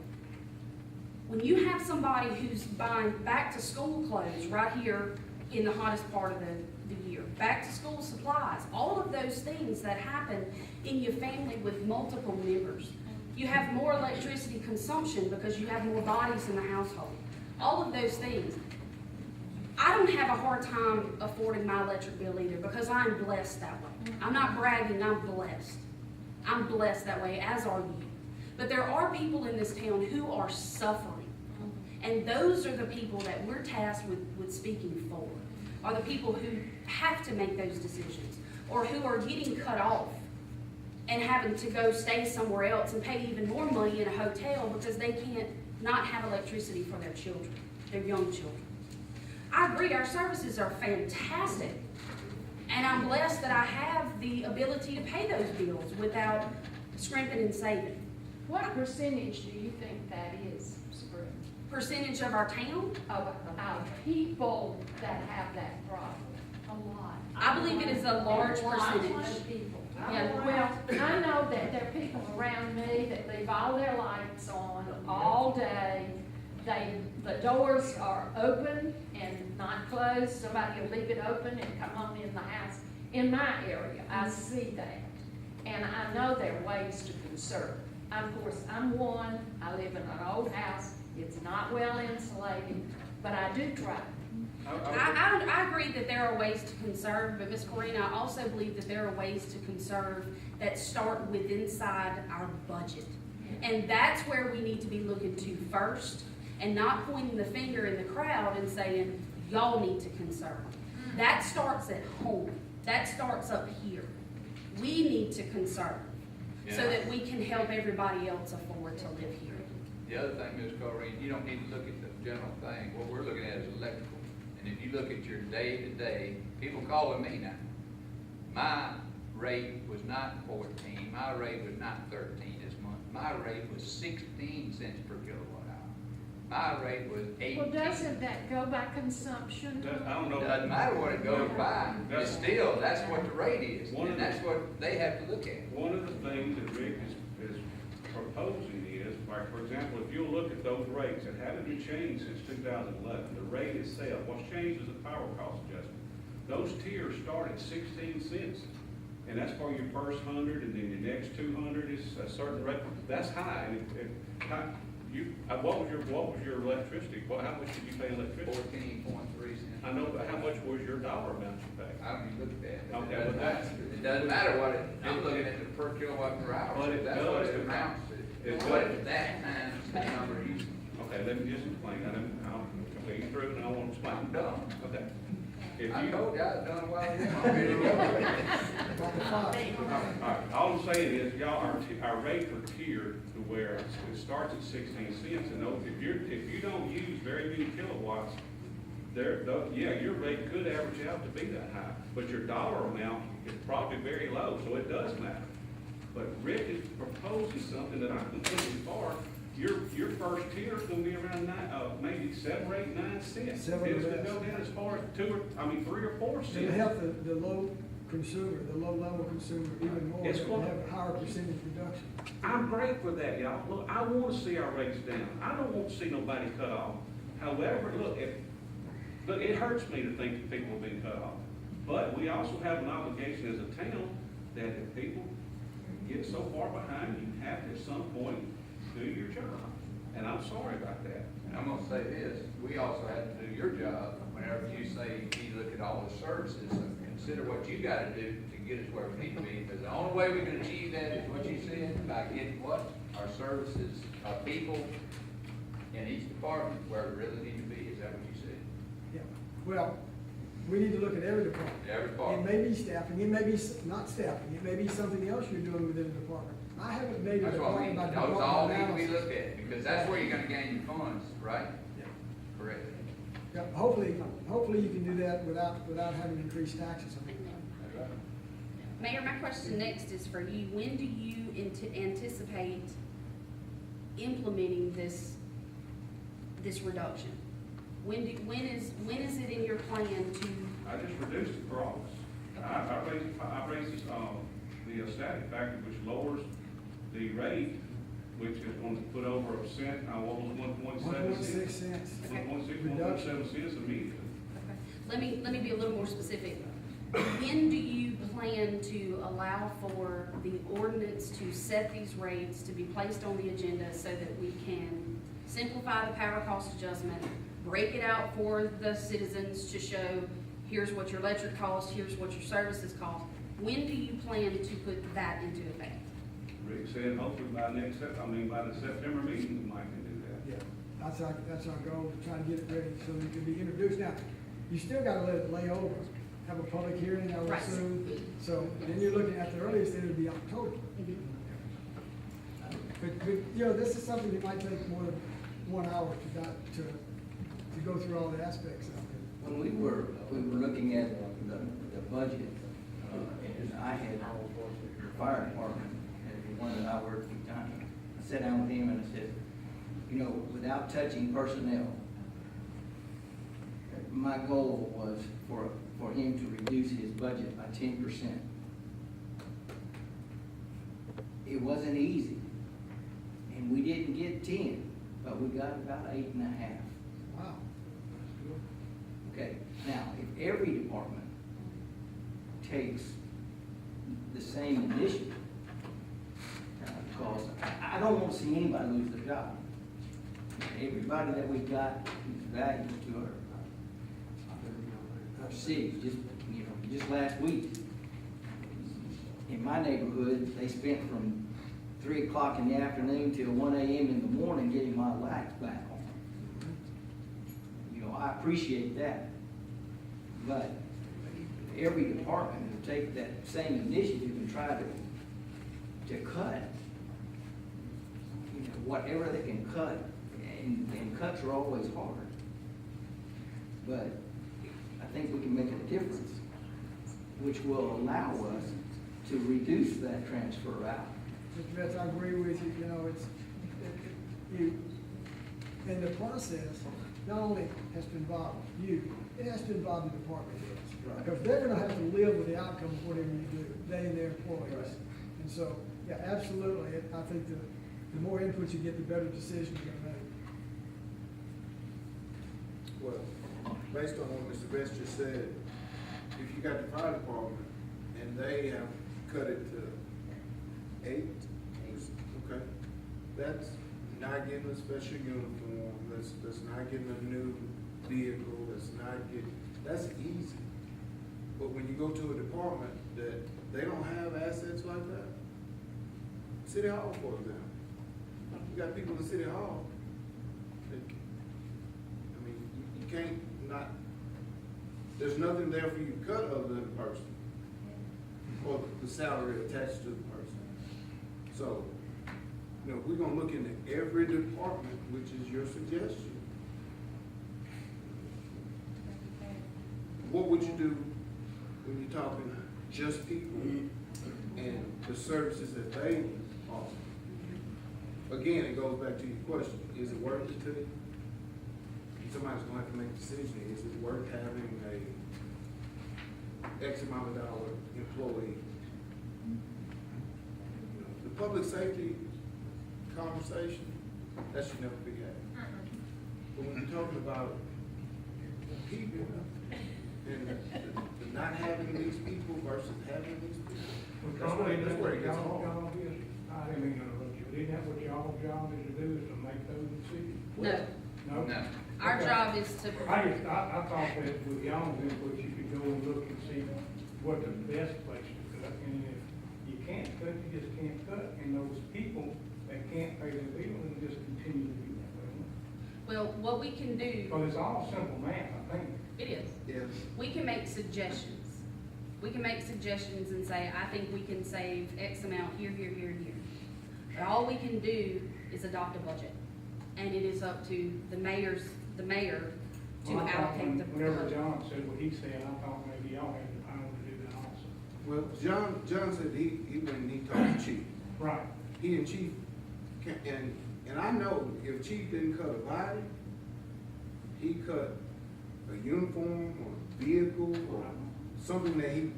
when you have somebody who's buying back to school clothes right here in the hottest part of the year, back to school supplies, all of those things that happen in your family with multiple members, you have more electricity consumption because you have more bodies in the household, all of those things. I don't have a hard time affording my electric bill either because I'm blessed that way. I'm not bragging, I'm blessed. I'm blessed that way, as are you. But there are people in this town who are suffering. And those are the people that we're tasked with speaking for, are the people who have to make those decisions or who are getting cut off and having to go stay somewhere else and pay even more money in a hotel because they can't not have electricity for their children, their young children. I agree, our services are fantastic. And I'm blessed that I have the ability to pay those bills without scrimping and saving. What percentage do you think that is, Spring? Percentage of our town? Of people that have that problem? A lot. I believe it is a large percentage. Of people. Yeah. Well, I know that there are people around me that leave all their lights on all day. The doors are open and not closed. Somebody will leave it open and come on in the house. In my area, I see that. And I know there are ways to conserve. Of course, I'm one. I live in an old house. It's not well insulated, but I do try. I agree that there are ways to conserve, but Ms. Corrine, I also believe that there are ways to conserve that start with inside our budget. And that's where we need to be looking to first, and not pointing the finger in the crowd and saying, y'all need to conserve. That starts at home. That starts up here. We need to conserve. so Yeah. that we can help everybody else afford to live here. The other thing, Ms. Corrine, you don't need to look at the general thing. What we're looking at is electrical. And if you look at your day-to-day, people calling me now. My rate was not 14, my rate was not 13 this month. My rate was 16 cents per kilowatt hour. My rate was 18. Well, doesn't that go by consumption? I don't know. Doesn't matter what it goes by, but still, that's what the rate is, One of and the- that's what they have to look at. One of the things that Rick is proposing is, like, for example, if you'll look at those rates that haven't been changed since 2011, the rate itself, what's changed is the power cost adjustment. Those tiers start at 16 cents, and that's for your first 100, and then your next 200 is a certain rate. That's high, and what was your electricity? How much did you pay electricity? 14.3 cents. I know, but how much was your dollar amount you paid? I don't even look at that. Okay, It doesn't but matter. It doesn't matter what it, I'm looking at the per kilowatt per hour. But it That's what does. it amounts to. It What does. at that time, the number you, Okay, let me just explain. I'll complete you through, and I want to explain. I'm done. Okay. If I you, told you I was done a while ago. I'm ready to go. all right, all I'm saying is, y'all, our rate for tier to where it starts at 16 cents, and if you don't use very many kilowatts, your rate could average out to be that high, but your dollar amount is probably very low, so it does matter. But Rick is proposing something that I'm completely for. Your first tier is gonna be around maybe 7 or 8, 9 cents. Seven It's or gonna less. go down as far as 3 or 4 To cents. help the low consumer, the low-level consumer even more, It's and going- have a higher percentage reduction. I'm great for that, y'all. Look, I want to see our rates down. I don't want to see nobody cut off. However, look, it hurts me to think that people are being cut off. But we also have an obligation as a town that if people get so far behind, you have to at some point do your job. And I'm sorry about that. And I'm gonna say this, we also have to do your job whenever you say you look at all the services, and consider what you gotta do to get us where we need to be. Because the only way we can achieve that is what you said, by getting what? Our services, our people in each department where we really need to be. Is that what you said? Yeah, well, we need to look at every department. Every It department. may be staffing, it may be not staffing, it may be something else you're doing within the department. I haven't made a That's what we, department by that's all department we analysis. look at, because that's where you're gonna gain your funds, right? Yeah. Correct. Yeah, hopefully you can do that without having increased taxes on it. That's right. Mayor, my question next is for you. When do you anticipate implementing this reduction? When is it in your plan to? I just reduced it for August. I raised the static factor, which lowers the rate, which is going to put over a cent, almost 1.7 1.6 cents. cents. 1.6, Reduction. 1.7 cents immediately. Okay. Let me be a little more specific. When do you plan to allow for the ordinance to set these rates to be placed on the agenda so that we can simplify the power cost adjustment, break it out for the citizens to show, here's what your electric costs, here's what your services cost? When do you plan to put that into effect? Rick said hopefully by the September meeting, we might can do that. Yeah, that's our goal, to try to get it ready so it can be introduced. Now, you still gotta let it lay over, have a public hearing, I would Right. assume. So then you're looking at the earliest, it would be October. But, this is something that might take more than 1 hour to go through all the aspects of it. When we were looking at the budget, and I had the fire department, and the one that I worked with, Johnny, I sat down with him and I said, without touching personnel, my goal was for him to reduce his budget by 10%. It wasn't easy, and we didn't get 10, but we got about 8.5. Wow. Okay, now, if every department takes the same initiative, because I don't want to see anybody lose their job. Everybody that we've got is valuable to our city. Just last week, in my neighborhood, they spent from 3 o'clock in the afternoon till 1 a.m. in the morning getting my lights back on. I appreciate that, but every department will take that same initiative and try to to cut, you know, whatever they can cut, and cuts are always hard. But I think we can make a difference, which will allow us to reduce that transfer out. Mr. Betts, I agree with you, you know, you, in the process, not only has to involve you, it has to involve the department heads. Because they're gonna have to live with the outcome of whatever you do, they and their employees. And so, yeah, absolutely, I think the more input you get, the better decisions you're gonna make. Well, based on what Mr. Best just said, if you got the fire department and they have cut it to 8, okay, that's not getting a special uniform, that's not getting a new vehicle, that's easy. But when you go to a department that they don't have assets like that, City Hall, for example, you got people in City Hall, I mean, you can't not, there's nothing there for you to cut other than the person, or the salary attached to the person. So, you know, we're gonna look into every department, which is your suggestion. What would you do when you're talking just people and the services that they offer? Again, it goes back to your question, is it worth it to you? Somebody's gonna have to make a decision, is it worth having a X amount of dollar employee? You know, the public safety conversation, that should never be had. But when you're talking about people and the not having these people versus having these people, that's where it gets hard. I didn't mean to interrupt you, isn't that what y'all's job is to do, is to make those decisions? No, No? our Okay. job is to, I thought that with y'all's input, you could go and look and see what the best place to cut, and if you can't cut, you just can't cut, and those people that can't pay their bill, and just continue to do that way. well, what we can do, Because it's all simple math, I think. it is. Yes. We can make suggestions. We can make suggestions and say, I think we can save X amount here, here, here, and here. But all we can do is adopt a budget. And it is up to the mayor to Well, I thought allocate the Whenever budget. John said what he said, I thought maybe y'all had the power to do that also. Well, John said he went and he talked to Chief. Right. He and Chief, and I know if Chief didn't cut a body, he cut a uniform or a vehicle or something that he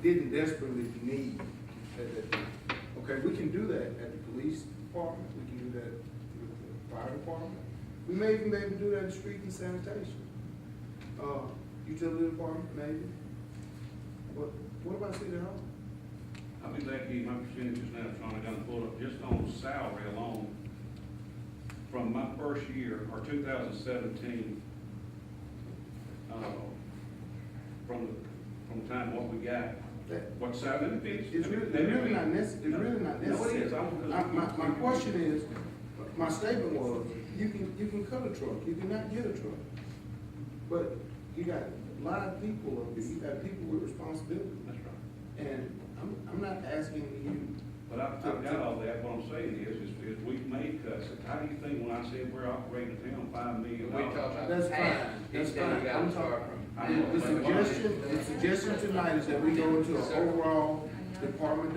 didn't desperately need at that time. Okay, we can do that at the police department, we can do that with the fire department. We may even be able to do that in street and sanitation. Utility department, maybe. What about City Hall? I'll be glad to give you my percentages now, trying to kind of pull up, just on salary alone. From my first year, or 2017, from the time what we got, what salary, let me finish. It's really not necessary. No, it is. My question is, my statement was, you can cut a truck, you cannot get a truck. But you got a lot of people up there, you got people with responsibility. That's right. And I'm not asking you. But I've got all that, what I'm saying is we've made cuts. How do you think when I said we're operating a town $5 million? We talk about That's half. fine. He That's said we fine. gotta I'm start talking- from. The suggestion tonight is that we go into an overall department.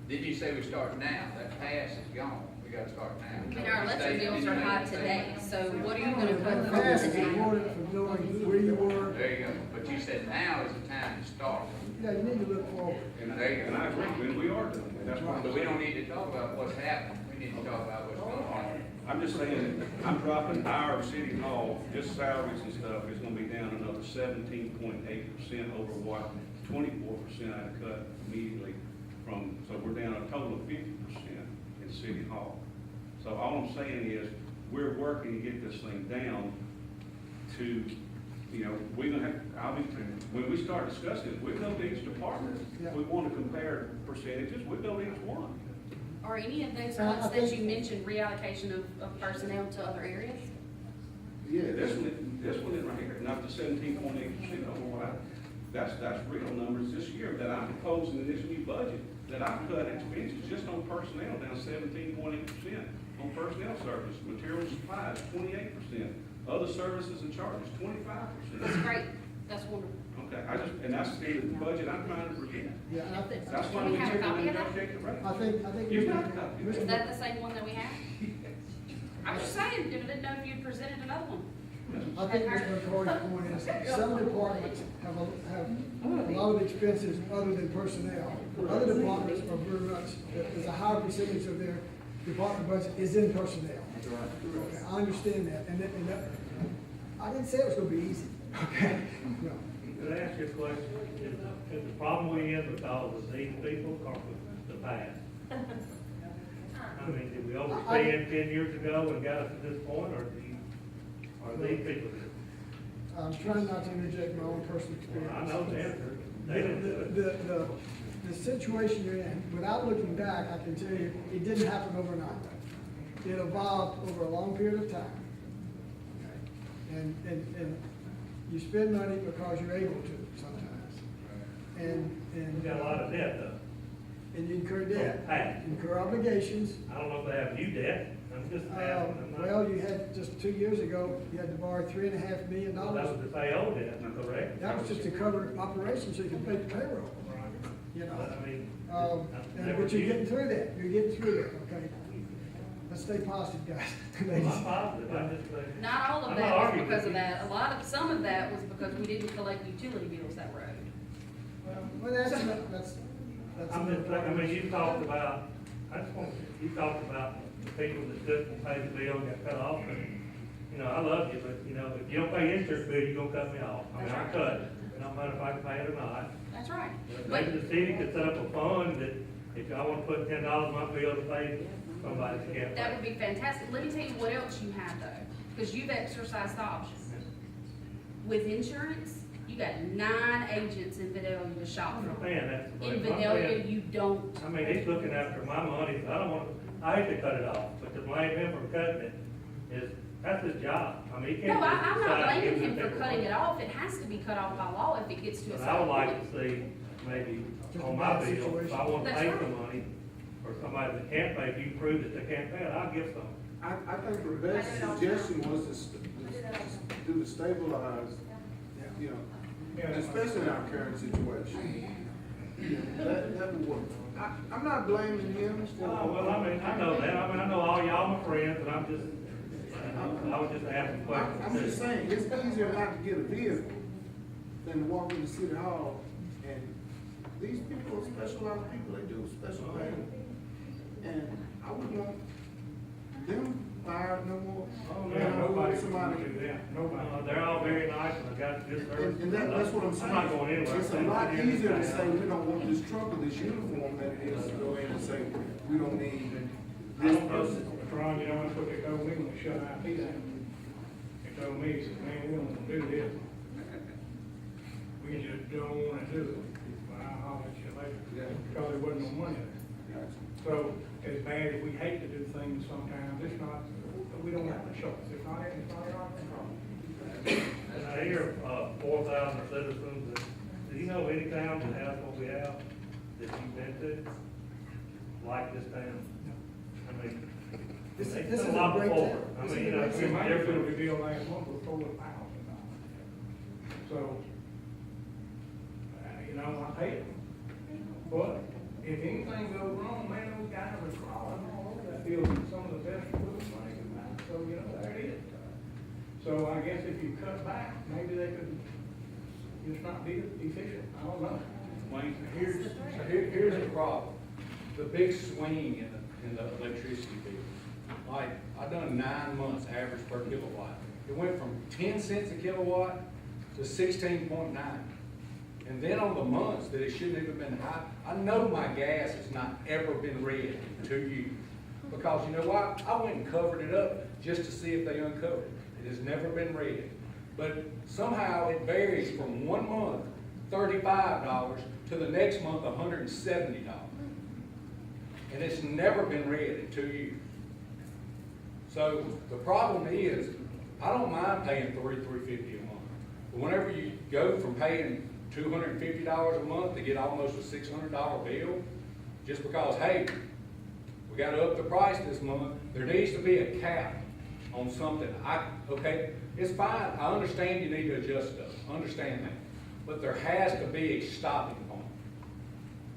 Did you say we start now? That pass is gone. We gotta start now. I mean, our electric bills are high today, so what are you gonna cut from Past is today? rewarded for knowing where you were. There you go. But you said now is the time to start. Yeah, you need to look forward. And I agree, and we are doing it. That's why. But we don't need to talk about what's happening. We need to talk about what's going on. I'm just saying, I'm dropping our city hall, just salaries and stuff, is gonna be down another 17.8% over what 24% I cut immediately from, so we're down a total of 50% in city hall. So all I'm saying is, we're working to get this thing down to, you know, we're gonna have, when we start discussing it, we'll go to each department. If we wanna compare percentages, we'll go to each one. Are any of those ones that you mentioned reallocation of personnel to other areas? Yeah, This one in right here, not the 17.8% over what that's real numbers this year that I'm proposing in this new budget. that I've cut expenses just on personnel down 17.8%. On personnel service, materials supplies, 28%. Other services and charges, 25%. That's great, that's wonderful. Okay, and that's the budget I'm trying to present. Yeah, and I think, That's why Can we we have a took copy and of that? negotiated the rate. I think. You've got a copy. Is that the same one that we have? I'm just saying, didn't know if you'd presented another one. I think Mr. McCoy's point is, some departments have a lot of expenses other than personnel. Other departments are very much, there's a higher percentage of their department budget is in personnel. Okay, I understand that, and that, I didn't say it was gonna be easy, okay? No. Could I ask you a question? Is the problem we in because of these people or the past? I mean, did we overspend 10 years ago and got us to this point, or are these people? I'm trying not to interject my own personal experience. I know the answer. They didn't do it. The situation you're in, without looking back, I can tell you, it didn't happen overnight. It evolved over a long period of time. And you spend money because you're able to sometimes. We got a lot of debt though. And you incur debt, Hey. incur obligations. I don't know if they have new debt. I'm just asking. I'm not- Well, you had, just 2 years ago, you had to borrow $3.5 million. That was to pay old debt, correct? That was just to cover operations so you could pay the payroll, you know. But I mean. But you're getting through that, okay? Let's stay positive, guys. I'm positive, I'm just saying. Not all of I'm that not was arguing because with of you. that. Some of that was because we didn't collect utility bills that road. Well, that's. I'm just saying, I mean, you talked about, you talked about the people that couldn't pay the bill and got cut off, and, you know, I love you, but, you know, if you don't pay insurance bill, you're gonna cut me off. I mean, I cut it, it don't matter if I can pay it or not. That's right. But But maybe the city could set up a fund that, if I wanna put $10 in my bill to pay somebody that can't that pay. would be fantastic. Let me tell you what else you have though, because you've exercised the option. With insurance, you got 9 agents in Vidalia to shop I'm from. saying that's the In way. I'm Vidalia, saying- you don't. I mean, he's looking after my money, so I don't want, I hate to cut it off, but to blame him for cutting it is, that's his job. I mean, he No, can't. just I'm not decide to blaming give him them for people cutting money. it off. It has to be cut off by law if it gets to a But I certain would like point. to see, maybe Just on a my bad bill, if I situation. want to That's pay right. some money, or somebody that can't pay, if you prove that they can't pay it, I'll give some. I think the best suggestion was to do the stabilize, you know, especially in our current situation. You know, that would work. I'm not blaming him for. Oh, well, I mean, I know that, I mean, I know all y'all my friends, and I'm just, I was just asking questions. I'm just saying, it's easier not to get a vehicle than to walk into City Hall, and these people are specialized people, they do special things. And I wouldn't want them fired no more. Oh, no, And I would want nobody somebody. can do that. Nobody. They're all very nice, and I got good service. And that's what I'm saying. I'm not going anywhere. It's a lot easier to say, we don't want this truck or this uniform than it is to go in and say, we don't need I this don't know, person. Ron, you know, that's what they told me when they shut IP down. They told me, they said, man, we don't want to do this. We just don't want to do it. Well, I'll let you later, because there wasn't no money there. So, as bad as we hate to do things sometimes, it's not, we don't have a choice. It's not in our control. And I hear, 4,000 citizens, do you know any town that has what we have, that you've been to, like this town? I mean, This they is done a a lot great before. town. I This mean, is you a know, great it's town. different we deal last month with $4,000. So, you know, I hate it. But if anything goes wrong, man, those guys are crawling all over that field in some of the best food money in that. So, you know, there it is. So I guess if you cut back, maybe they could just not be efficient. I don't know. Wayne? Here's the problem. The big swing in the electricity bill. Like, I've done 9 months average per kilowatt. It went from 10 cents a kilowatt to 16.9. And then on the months that it shouldn't have been high, I know my gas has not ever been red in 2 years. Because you know why? I went and covered it up just to see if they uncovered it. It has never been red. But somehow it varies from 1 month, $35, to the next month, $170. And it's never been red in 2 years. So the problem is, I don't mind paying $350 a month. But whenever you go from paying $250 a month to get almost a $600 bill, just because, hey, we gotta up the price this month. There needs to be a cap on something. Okay, it's fine, I understand you need to adjust stuff, understand that. But there has to be a stopping point.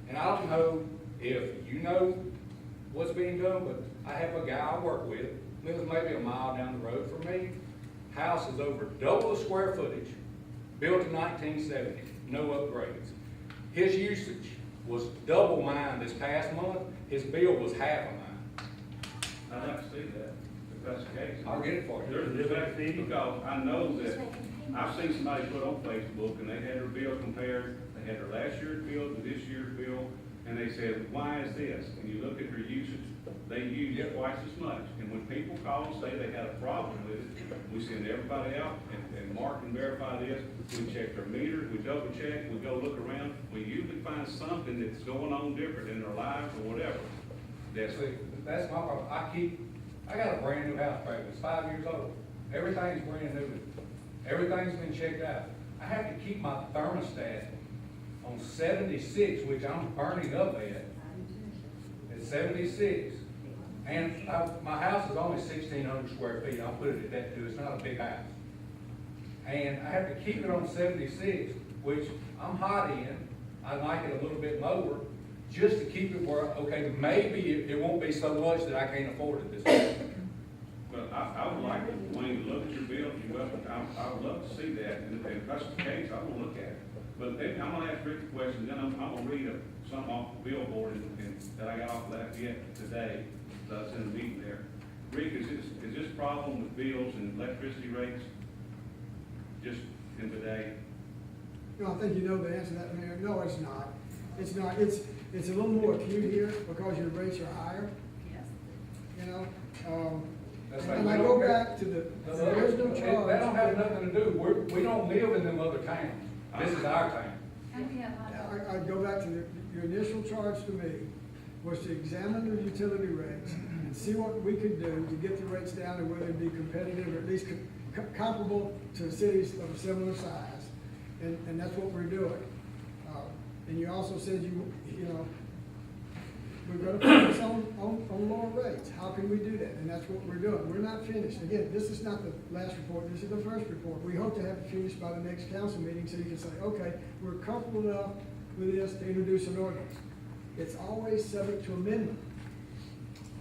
And I don't know if you know what's being done, but I have a guy I work with, lives maybe a mile down the road from me. House is over double the square footage, built in 1970, no upgrades. His usage was double mine this past month, his bill was half of mine. I'd like to see that, if that's the case. I'll get it for you. There's a fact, because I know that, I've seen somebody put on Facebook, and they had their bill compared, they had their last year's bill to this year's bill, and they said, why is this? And you look at their usage, they use twice as much. And when people call and say they had a problem with it, we send everybody out and mark and verify this. We check their meters, we double check, we go look around. We usually find something that's going on different in their lives or whatever. That's my problem. I got a brand new house, baby. It's 5 years old. Everything's brand new. Everything's been checked out. I have to keep my thermostat on 76, which I'm burning up at. It's 76. And my house is only 1,600 square feet. I'll put it at that too. It's not a big house. And I have to keep it on 76, which I'm hot in. I like it a little bit lower, just to keep it where, okay, maybe it won't be so much that I can't afford it this way. But I would like, Wayne, to look at your bill, you're welcome, I would love to see that, and if that's the case, I will look at it. But then I'm gonna ask Rick a question, then I'm gonna read something off the billboard and that I got off Lafayette today, that's in the meeting there. Rick, is this problem with bills and electricity rates just in today? No, I think you know the answer to that, Mayor. No, it's not. It's not. It's a little more acute here because your rates are higher. Yes. You know, That's and like I we go don't- back to there's no charge. That don't have nothing to do, we don't live in them other towns. This is our town. I'd go back to your initial charge to me was to examine the utility rates and see what we could do to get the rates down and whether it'd be competitive or at least comparable to cities of a similar size. And that's what we're doing. And you also said you know, we're gonna focus on lower rates. How can we do that? And that's what we're doing. We're not finished. Again, this is not the last report, this is the first report. We hope to have it finished by the next council meeting so you can say, okay, we're comfortable enough with this to introduce an ordinance. It's always subject to amendment.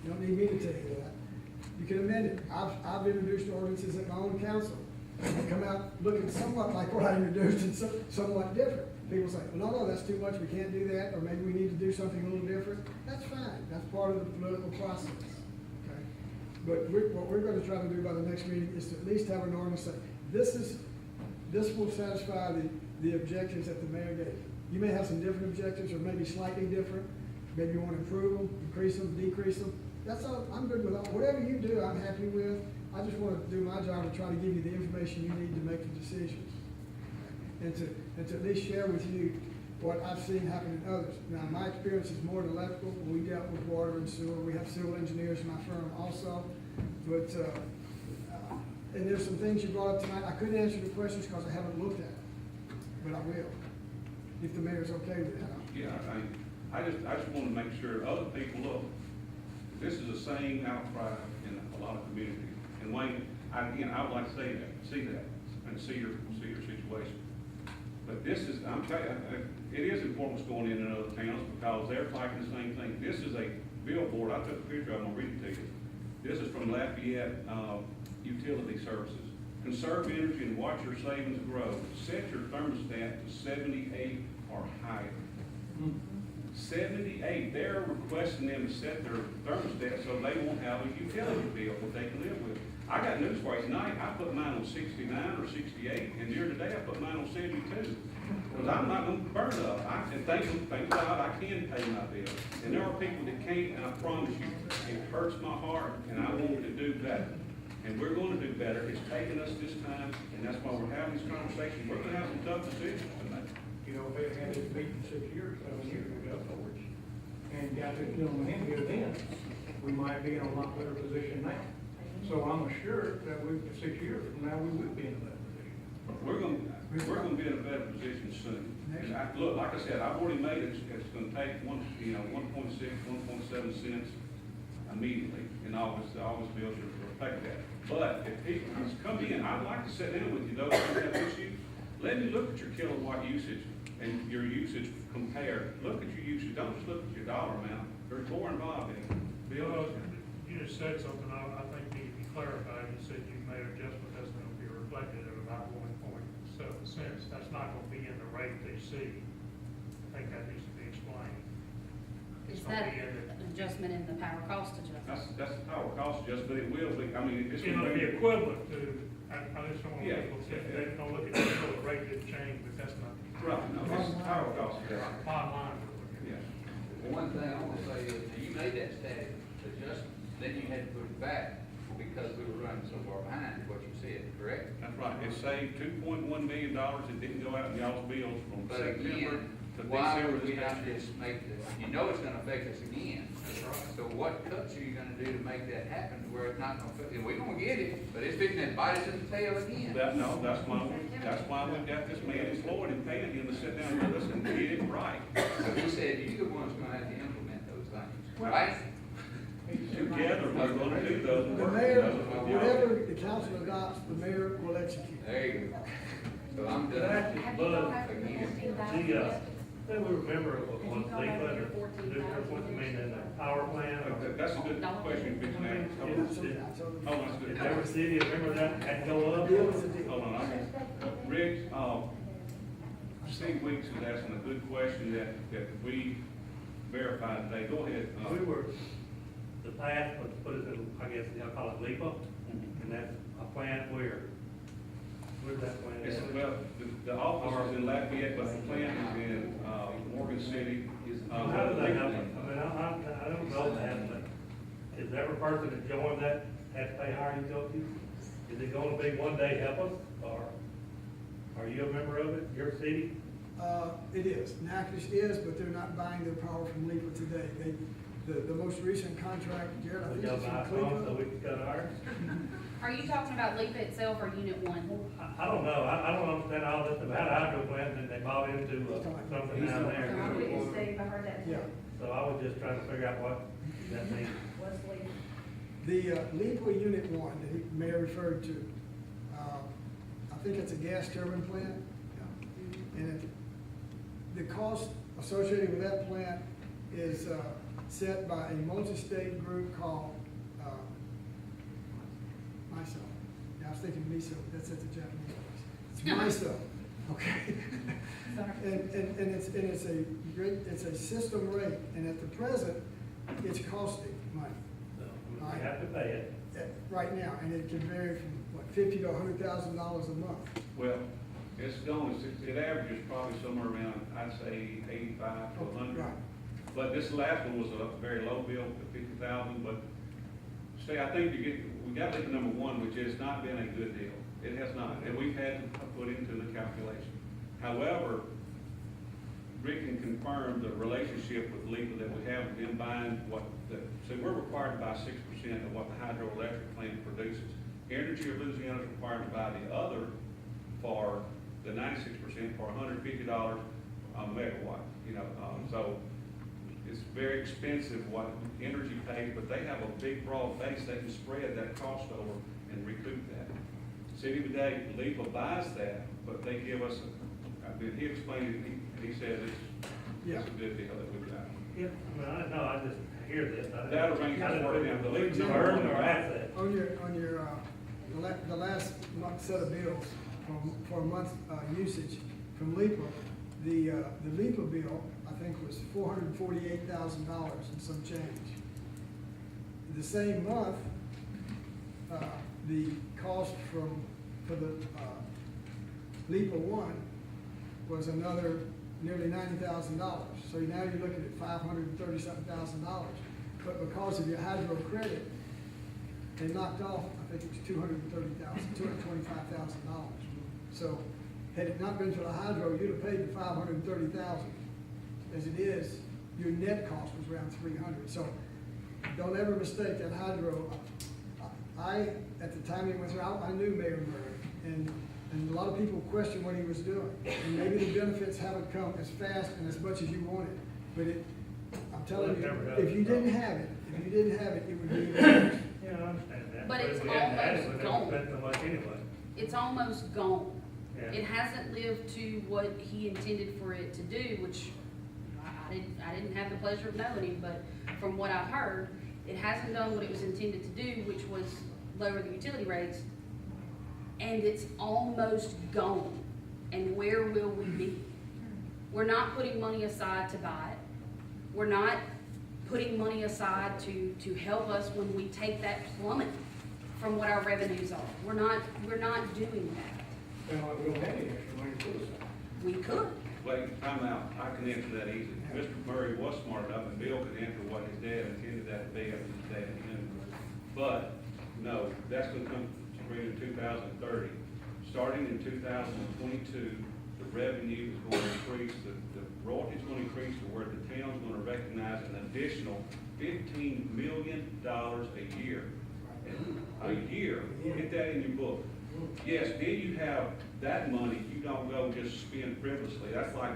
You don't need me to tell you that. You can amend it. I've introduced ordinances at my own council. They come out looking somewhat like what I introduced and somewhat different. People say, well, no, that's too much, we can't do that, or maybe we need to do something a little different. That's fine, that's part of the political process, okay? But what we're gonna try to do by the next meeting is to at least have an ordinance say, this will satisfy the objectives that the mayor gave. You may have some different objectives, or maybe slightly different. Maybe you wanna improve them, increase them, decrease them. That's all, I'm good with all, whatever you do, I'm happy with. I just wanna do my job and try to give you the information you need to make the decisions. And to at least share with you what I've seen happen in others. Now, my experience is more in electrical. We dealt with water and sewer. We have civil engineers in my firm also. But, and there's some things you brought up tonight. I couldn't answer the questions because I haven't looked at them, but I will, if the mayor's okay with that. Yeah, I just want to make sure other people look. This is the same outcry in a lot of communities. And Wayne, I would like to see that, and see your situation. But this is, I'm telling you, it is important what's going in other towns because they're fighting the same thing. This is a billboard, I took a picture, I'm gonna read it to you. This is from Lafayette Utility Services. Conserve energy and watch your savings grow. Set your thermostat to 78 or higher. 78, they're requesting them to set their thermostat so they won't have a utility bill that they can live with. I got news for you tonight, I put mine on 69 or 68, and the other day I put mine on 72. Because I'm not gonna burn up. And thank God I can pay my bill. And there are people that can't, and I promise you, it hurts my heart, and I want to do better. And we're gonna do better. It's taken us this time, and that's why we're having this conversation. We're gonna have some tough decisions tonight. You know, they had this meeting 6 years, 7 years ago, and got this gentleman in here then, we might be in a lot better position now. So I'm assured that 6 years from now, we will be in a better position. We're gonna be in a better position soon. Next. And look, like I said, I've already made it, it's gonna take 1.6, 1.7 cents immediately in August. The August bills are reflect that. But if people come in, I'd like to sit down with you, those who have issues. Let me look at your kilowatt usage and your usage compared. Look at your usage, don't just look at your dollar amount. There's more involved in it. Bill? You just said something I think needs to be clarified. You said you made an adjustment that's gonna be reflected at about 1.7 cents. That's not gonna be in the rate they see. I think that needs to be explained. Is It's gonna that be in the, an adjustment in the power cost adjustment? That's the power cost adjustment, but it will be, I mean, it's it's gonna gonna be be. equivalent to, I just don't want Yeah. people to, they don't look at the rate didn't change, but that's not Right, no, it's power cost adjustment. bottom line. Yeah. One thing I want to say is, you made that static adjustment, then you had to put it back because we were running so far behind, is what you said, correct? That's right, it saved $2.1 million, it didn't go out in y'all's bills from But September again, to why December would we this not past year. just make this, you know it's gonna affect us again. So what cuts are you gonna do to make that happen to where it's not gonna affect, and we're gonna get it, but it's fitting to bite us in the tail again. No, that's why we've got this man employed and paying him to sit down with us and get it right. So he said, you're the ones gonna have to implement those things, right? Together, we're gonna do those. The mayor, whatever the council adopts, the mayor will execute. There you go. So I'm But done. actually, Bud, Again. then we remember what they put, what you mean in the power plant. That's a good question, Big Man. Hold on, that's good. Did every city, remember that, had to go up? Hold on, Rick, Steve Weeks is asking a good question that we verified today. Go ahead. We were, the path, what is it, I guess, I'll call it LIPA, and that's a plant where? Where's that plant? It's, at? well, the office is in Lafayette, but the plant is in, Morgan City. How does that happen? I mean, I don't know that, but is every person that joined that have to pay higher utilities? Is it gonna be one day help us, or are you a member of it, your city? It is, Natchitoches is, but they're not buying their power from LIPA today. The most recent contract, Jared, I We think got it's my from phone, so Cleveland. we can cut ours? Are you talking about LEPA itself or Unit 1? I don't know, I don't understand all this about hydro plant, and they bought into something down there. I heard that. Yeah. So I was just trying to figure out what that means. What's legal? The LIPA Unit 1 that the mayor referred to, I think it's a gas turbine plant. And the cost associated with that plant is set by a multi-state group called MISO. Yeah, I was thinking MISO, that's at the Japanese place. It's MISO, okay? And it's a system rate, and at the present, it's costing money. So, we have to pay it. Right now, and it can vary from, what, $50,000 to $100,000 a month. Well, it's gone, it averages probably somewhere around, I'd say 85 to 100. Right. But this last one was a very low bill, 50,000, but see, I think we got leak number one, which has not been a good deal. It has not, and we've had to put into the calculation. However, Rick can confirm the relationship with LEPA that we have with them buying so we're required to buy 6% of what the hydroelectric plant produces. Energy of Louisiana is required to buy the other for the 96% for $150 a megawatt, so it's very expensive what energy pays, but they have a big broad base, they can spread that cost over and recoup that. City of Vidalia, LEPA buys that, but they give us, he explained it, he says it's a good deal that we've got. Yeah, I mean, I just hear this. That arrangement is working out. The leak Burden or asset? On your, the last month set of bills for a month's usage from LIPA, the LIPA bill, I think, was $448,000 and some change. The same month, the cost for the LIPA 1 was another nearly $90,000. So now you're looking at $530,000. But because of your hydro credit, they knocked off, I think it was $225,000. So had it not been for the hydro, you'd have paid the $530,000. As it is, your net cost was around $300. So don't ever mistake that hydro. At the time he went through, I knew Mayor Murray, and And a lot of people question what he was doing. And maybe the benefits haven't come as fast and as much as you wanted. But I'm telling you, if you didn't have it, it would be even worse. Yeah, I understand that. But it's if we hadn't had it, almost we'd gone. never spent so much anyway. It's almost gone. Yeah. It hasn't lived to what he intended for it to do, which I didn't have the pleasure of knowing him, but from what I've heard, it hasn't done what it was intended to do, which was lower the utility rates, and it's almost gone. And where will we be? We're not putting money aside to buy it. We're not putting money aside to help us when we take that plummet from what our revenues are. We're not doing that. Sound like we don't have any extra money to put aside. We could. Wait, time out. I can answer that easy. Mr. Murray was smart enough, and Bill could answer what his dad intended that to be after his dad intended. But, no, that's gonna come to bring in 2030. Starting in 2022, the revenue is going to increase, the royalty is going to increase to where the town's going to recognize an additional $15 million a year. A year, get that in your book. Yes, then you have that money, you don't go just spend frivolously. That's like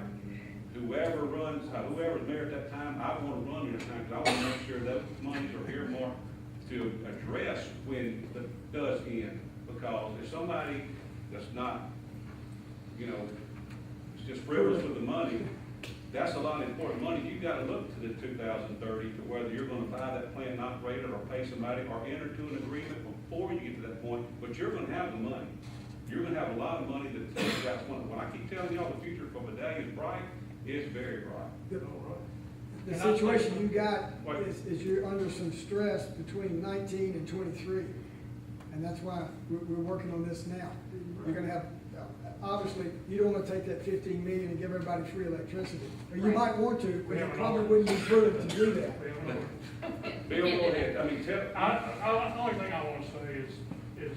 whoever's mayor at that time, I want to run at that time, because I want to make sure those monies are earmarked to address when it does end. Because if somebody that's not, it's just frivolous with the money, that's a lot of important money. You've got to look to the 2030 to whether you're going to buy that plant and operate it or pay somebody or enter to an agreement before you get to that point, but you're going to have the money. You're going to have a lot of money that takes that one. When I keep telling y'all the future for Vidalia is bright, it's very bright. The situation you got is you're under some stress between 19 and 23. And that's why we're working on this now. You're gonna have, obviously, you don't wanna take that 15 million and give everybody free electricity. Or you might want to, but it probably wouldn't be prudent to do that. Bill, go ahead. I mean, tell. The only thing I want to say is,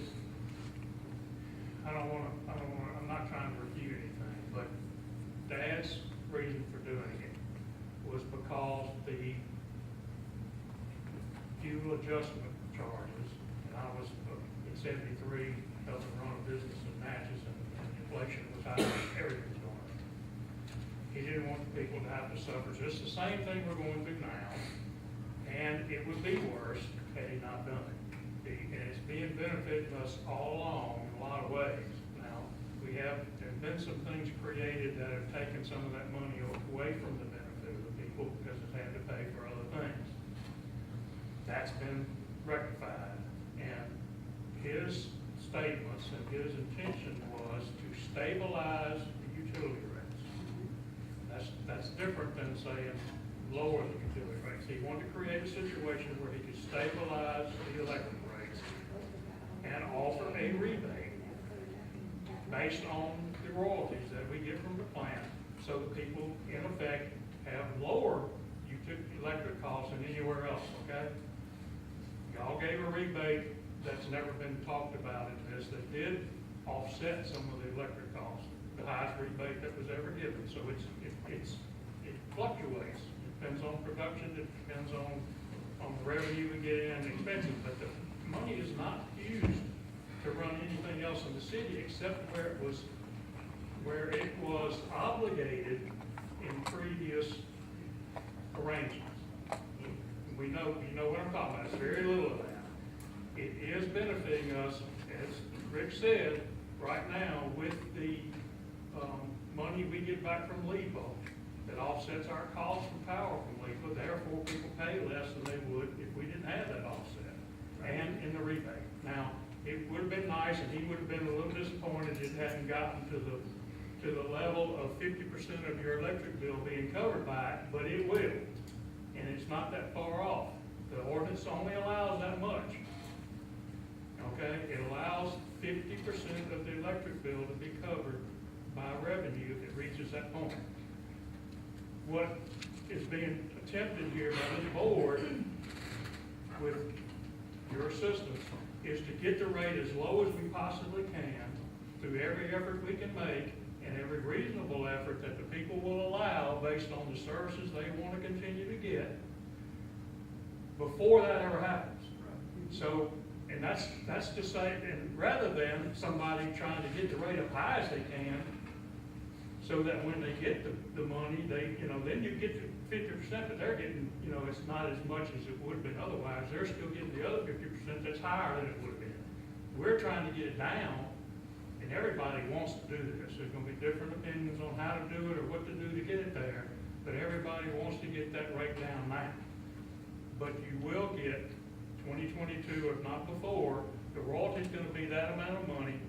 I'm not trying to refute anything, but Dad's reason for doing it was because the fuel adjustment charges, and I was in 73, helping run a business in Natchez, and inflation was high, everything was going up. He didn't want the people to have to suffer. So it's the same thing we're going through now, and it would be worse had he not done it. And it's been benefiting us all along in a lot of ways. Now, there's been some things created that have taken some of that money away from the benefit of the people because it's had to pay for other things. That's been rectified, and his statements and his intention was to stabilize the utility rates. That's different than saying lower the utility rates. He wanted to create a situation where he could stabilize the electric rates and offer a rebate based on the royalties that we get from the plant, so that people, in effect, have lower electric costs than anywhere else, okay? Y'all gave a rebate that's never been talked about in this, that did offset some of the electric costs, the highest rebate that was ever given. So it fluctuates. It depends on production, it depends on the revenue we get in and expenses, but the money is not used to run anything else in the city except where it was obligated in previous arrangements. You know what I'm talking about. It's very little of that. It is benefiting us, as Rick said, right now with the money we get back from LEPO that offsets our costs from power from LEPO. Therefore, people pay less than they would if we didn't have that offset and in the rebate. Now, it would have been nice, and he would have been a little disappointed it hadn't gotten to the level of 50% of your electric bill being covered by it, but it will. And it's not that far off. The ordinance only allows that much. Okay, it allows 50% of the electric bill to be covered by revenue if it reaches that point. What is being attempted here by this board, with your assistance, is to get the rate as low as we possibly can through every effort we can make and every reasonable effort that the people will allow based on the services they want to continue to get before that ever happens. So And that's just like, and rather than somebody trying to get the rate up high as they can, so that when they get the money, they, then you get to 50%, but they're getting, it's not as much as it would have been otherwise. They're still getting the other 50% that's higher than it would have been. We're trying to get it down, and everybody wants to do this. There's gonna be different opinions on how to do it or what to do to get it there, but everybody wants to get that rate down now. But you will get 2022, if not before, the royalty's gonna be that amount of money.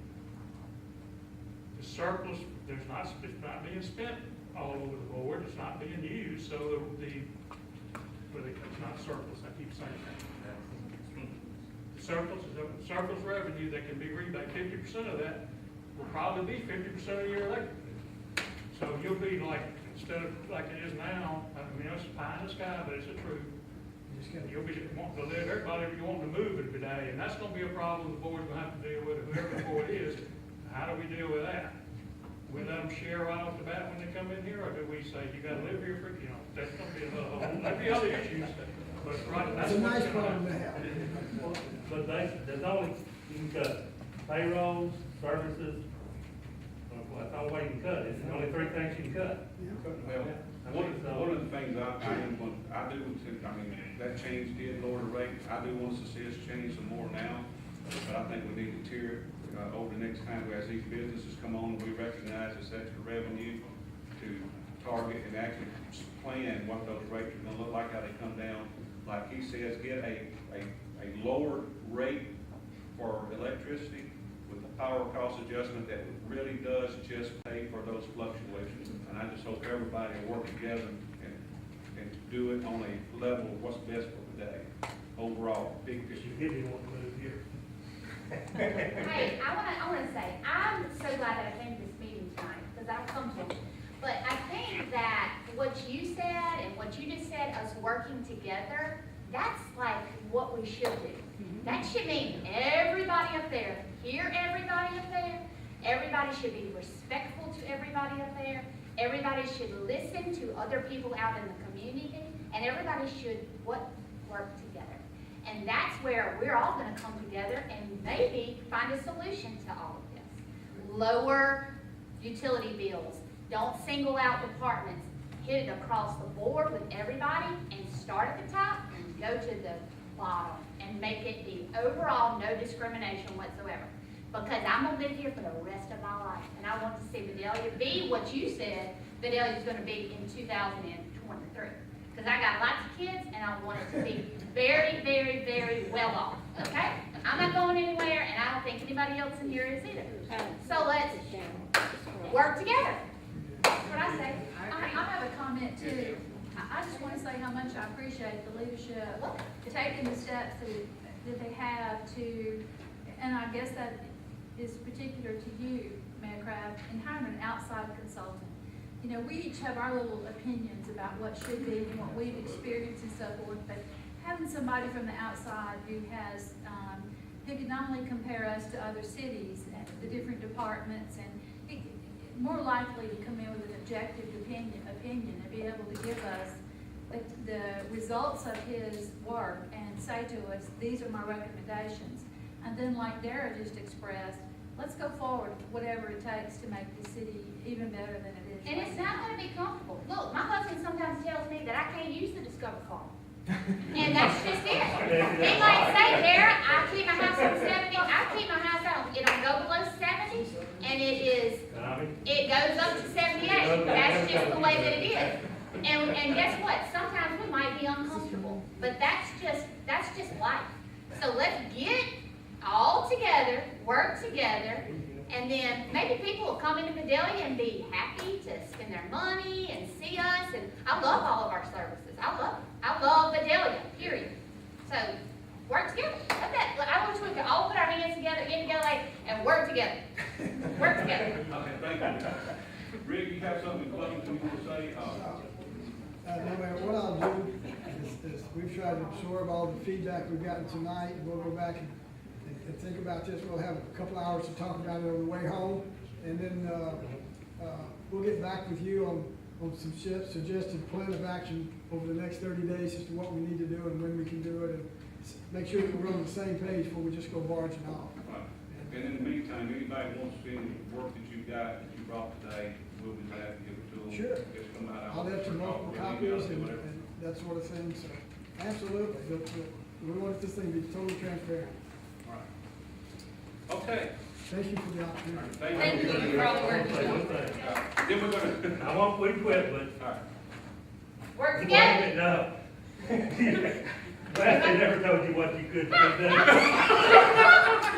The surplus, it's not being spent all over the board, it's not being used, so it's not surplus, I keep saying that. The surplus revenue that can be rebate, 50% of that will probably be 50% of your electric bill. So you'll be like, instead of like it is now, I mean, it's pie in the sky, but it's the truth. You'll be wanting to live, everybody will be wanting to move it today, and that's gonna be a problem the board's gonna have to deal with, whoever the board is. How do we deal with that? We let them share right off the bat when they come in here, or do we say, you gotta live here for, that's gonna be another whole, there'll be other issues. But right, that's It's a what's nice gonna problem to happen. have. But there's only, you can cut payrolls, services, well, that's all the way you can cut, it's the only three things you can cut. Well, one of the things I do, that change did lower the rate. I do want to see us change some more now, but I think we need to tier it, over the next time as these businesses come on, we recognize this extra revenue to target and actually plan what those rates are gonna look like, how they come down. Like he says, get a lower rate for electricity with the power cost adjustment that really does just pay for those fluctuations. And I just hope everybody will work together and do it on a level of what's best for the day. Overall, big picture. You really want to move here. Hey, I wanna say, I'm so glad that I came to this meeting tonight, because I've come to it. But I think that what you said and what you just said, us working together, that's like what we should do. That should mean everybody up there, hear everybody up there, everybody should be respectful to everybody up there, everybody should listen to other people out in the community, and everybody should work together. And that's where we're all gonna come together and maybe find a solution to all of this. Lower utility bills, don't single out departments, hit it across the board with everybody and start at the top and go to the bottom and make it be overall no discrimination whatsoever. Because I'm gonna live here for the rest of my life, and I want to see Vidalia be what you said Vidalia's gonna be in 2023. Because I got lots of kids, and I want it to be very, very, very well off, okay? I'm not going anywhere, and I don't think anybody else in here is either. So let's work together. That's what I say. I have a comment too. I just want to say how much I appreciate the leadership, taking the steps that they have to, and I guess that is particular to you, Mayor Craft, in hiring an outside consultant. We each have our little opinions about what should be and what we've experienced and so forth, but having somebody from the outside who has, who can not only compare us to other cities and the different departments, and more likely to come in with an objective opinion and be able to give us the results of his work and say to us, these are my recommendations. And then like Dara just expressed, let's go forward, whatever it takes to make the city even better than it is. And it's not gonna be comfortable. Look, my husband sometimes tells me that I can't use the Discover card. And that's just it. He might say, Dara, I keep my house on 70, I keep my house on, it don't go below 70, and it goes up to 78. That's just the way that it is. And guess what? Sometimes we might be uncomfortable, but that's just life. So let's get all together, work together, and then maybe people will come into Vidalia and be happy to spend their money and see us. And I love all of our services. I love Vidalia, period. So work together. I wish we could all put our hands together, get together, and work together. Work together. Okay, thank you. Rick, you have something in closing you want to say? No, Mayor, what I'll do is we've tried to absorb all the feedback we've gotten tonight. We'll go back and think about this. We'll have a couple hours to talk about it on the way home. And then we'll get back with you on some suggested plan of action over the next 30 days as to what we need to do and when we can do it. make sure that we're on the same page before we just go barging off. Right. And in the meantime, anybody wants to see any work that you got, that you brought today, we'll be glad to give it to them. Sure. Just come out. I'll have some multiple copies and that sort of thing, so, absolutely. We want this thing to be totally transparent. All right. Okay. Thank you for the opportunity. Thank you for all the work you One do. thing. Then we're gonna. I won't quit, but. All right. Work Wait a together. minute, no. Brad never told you what you could do.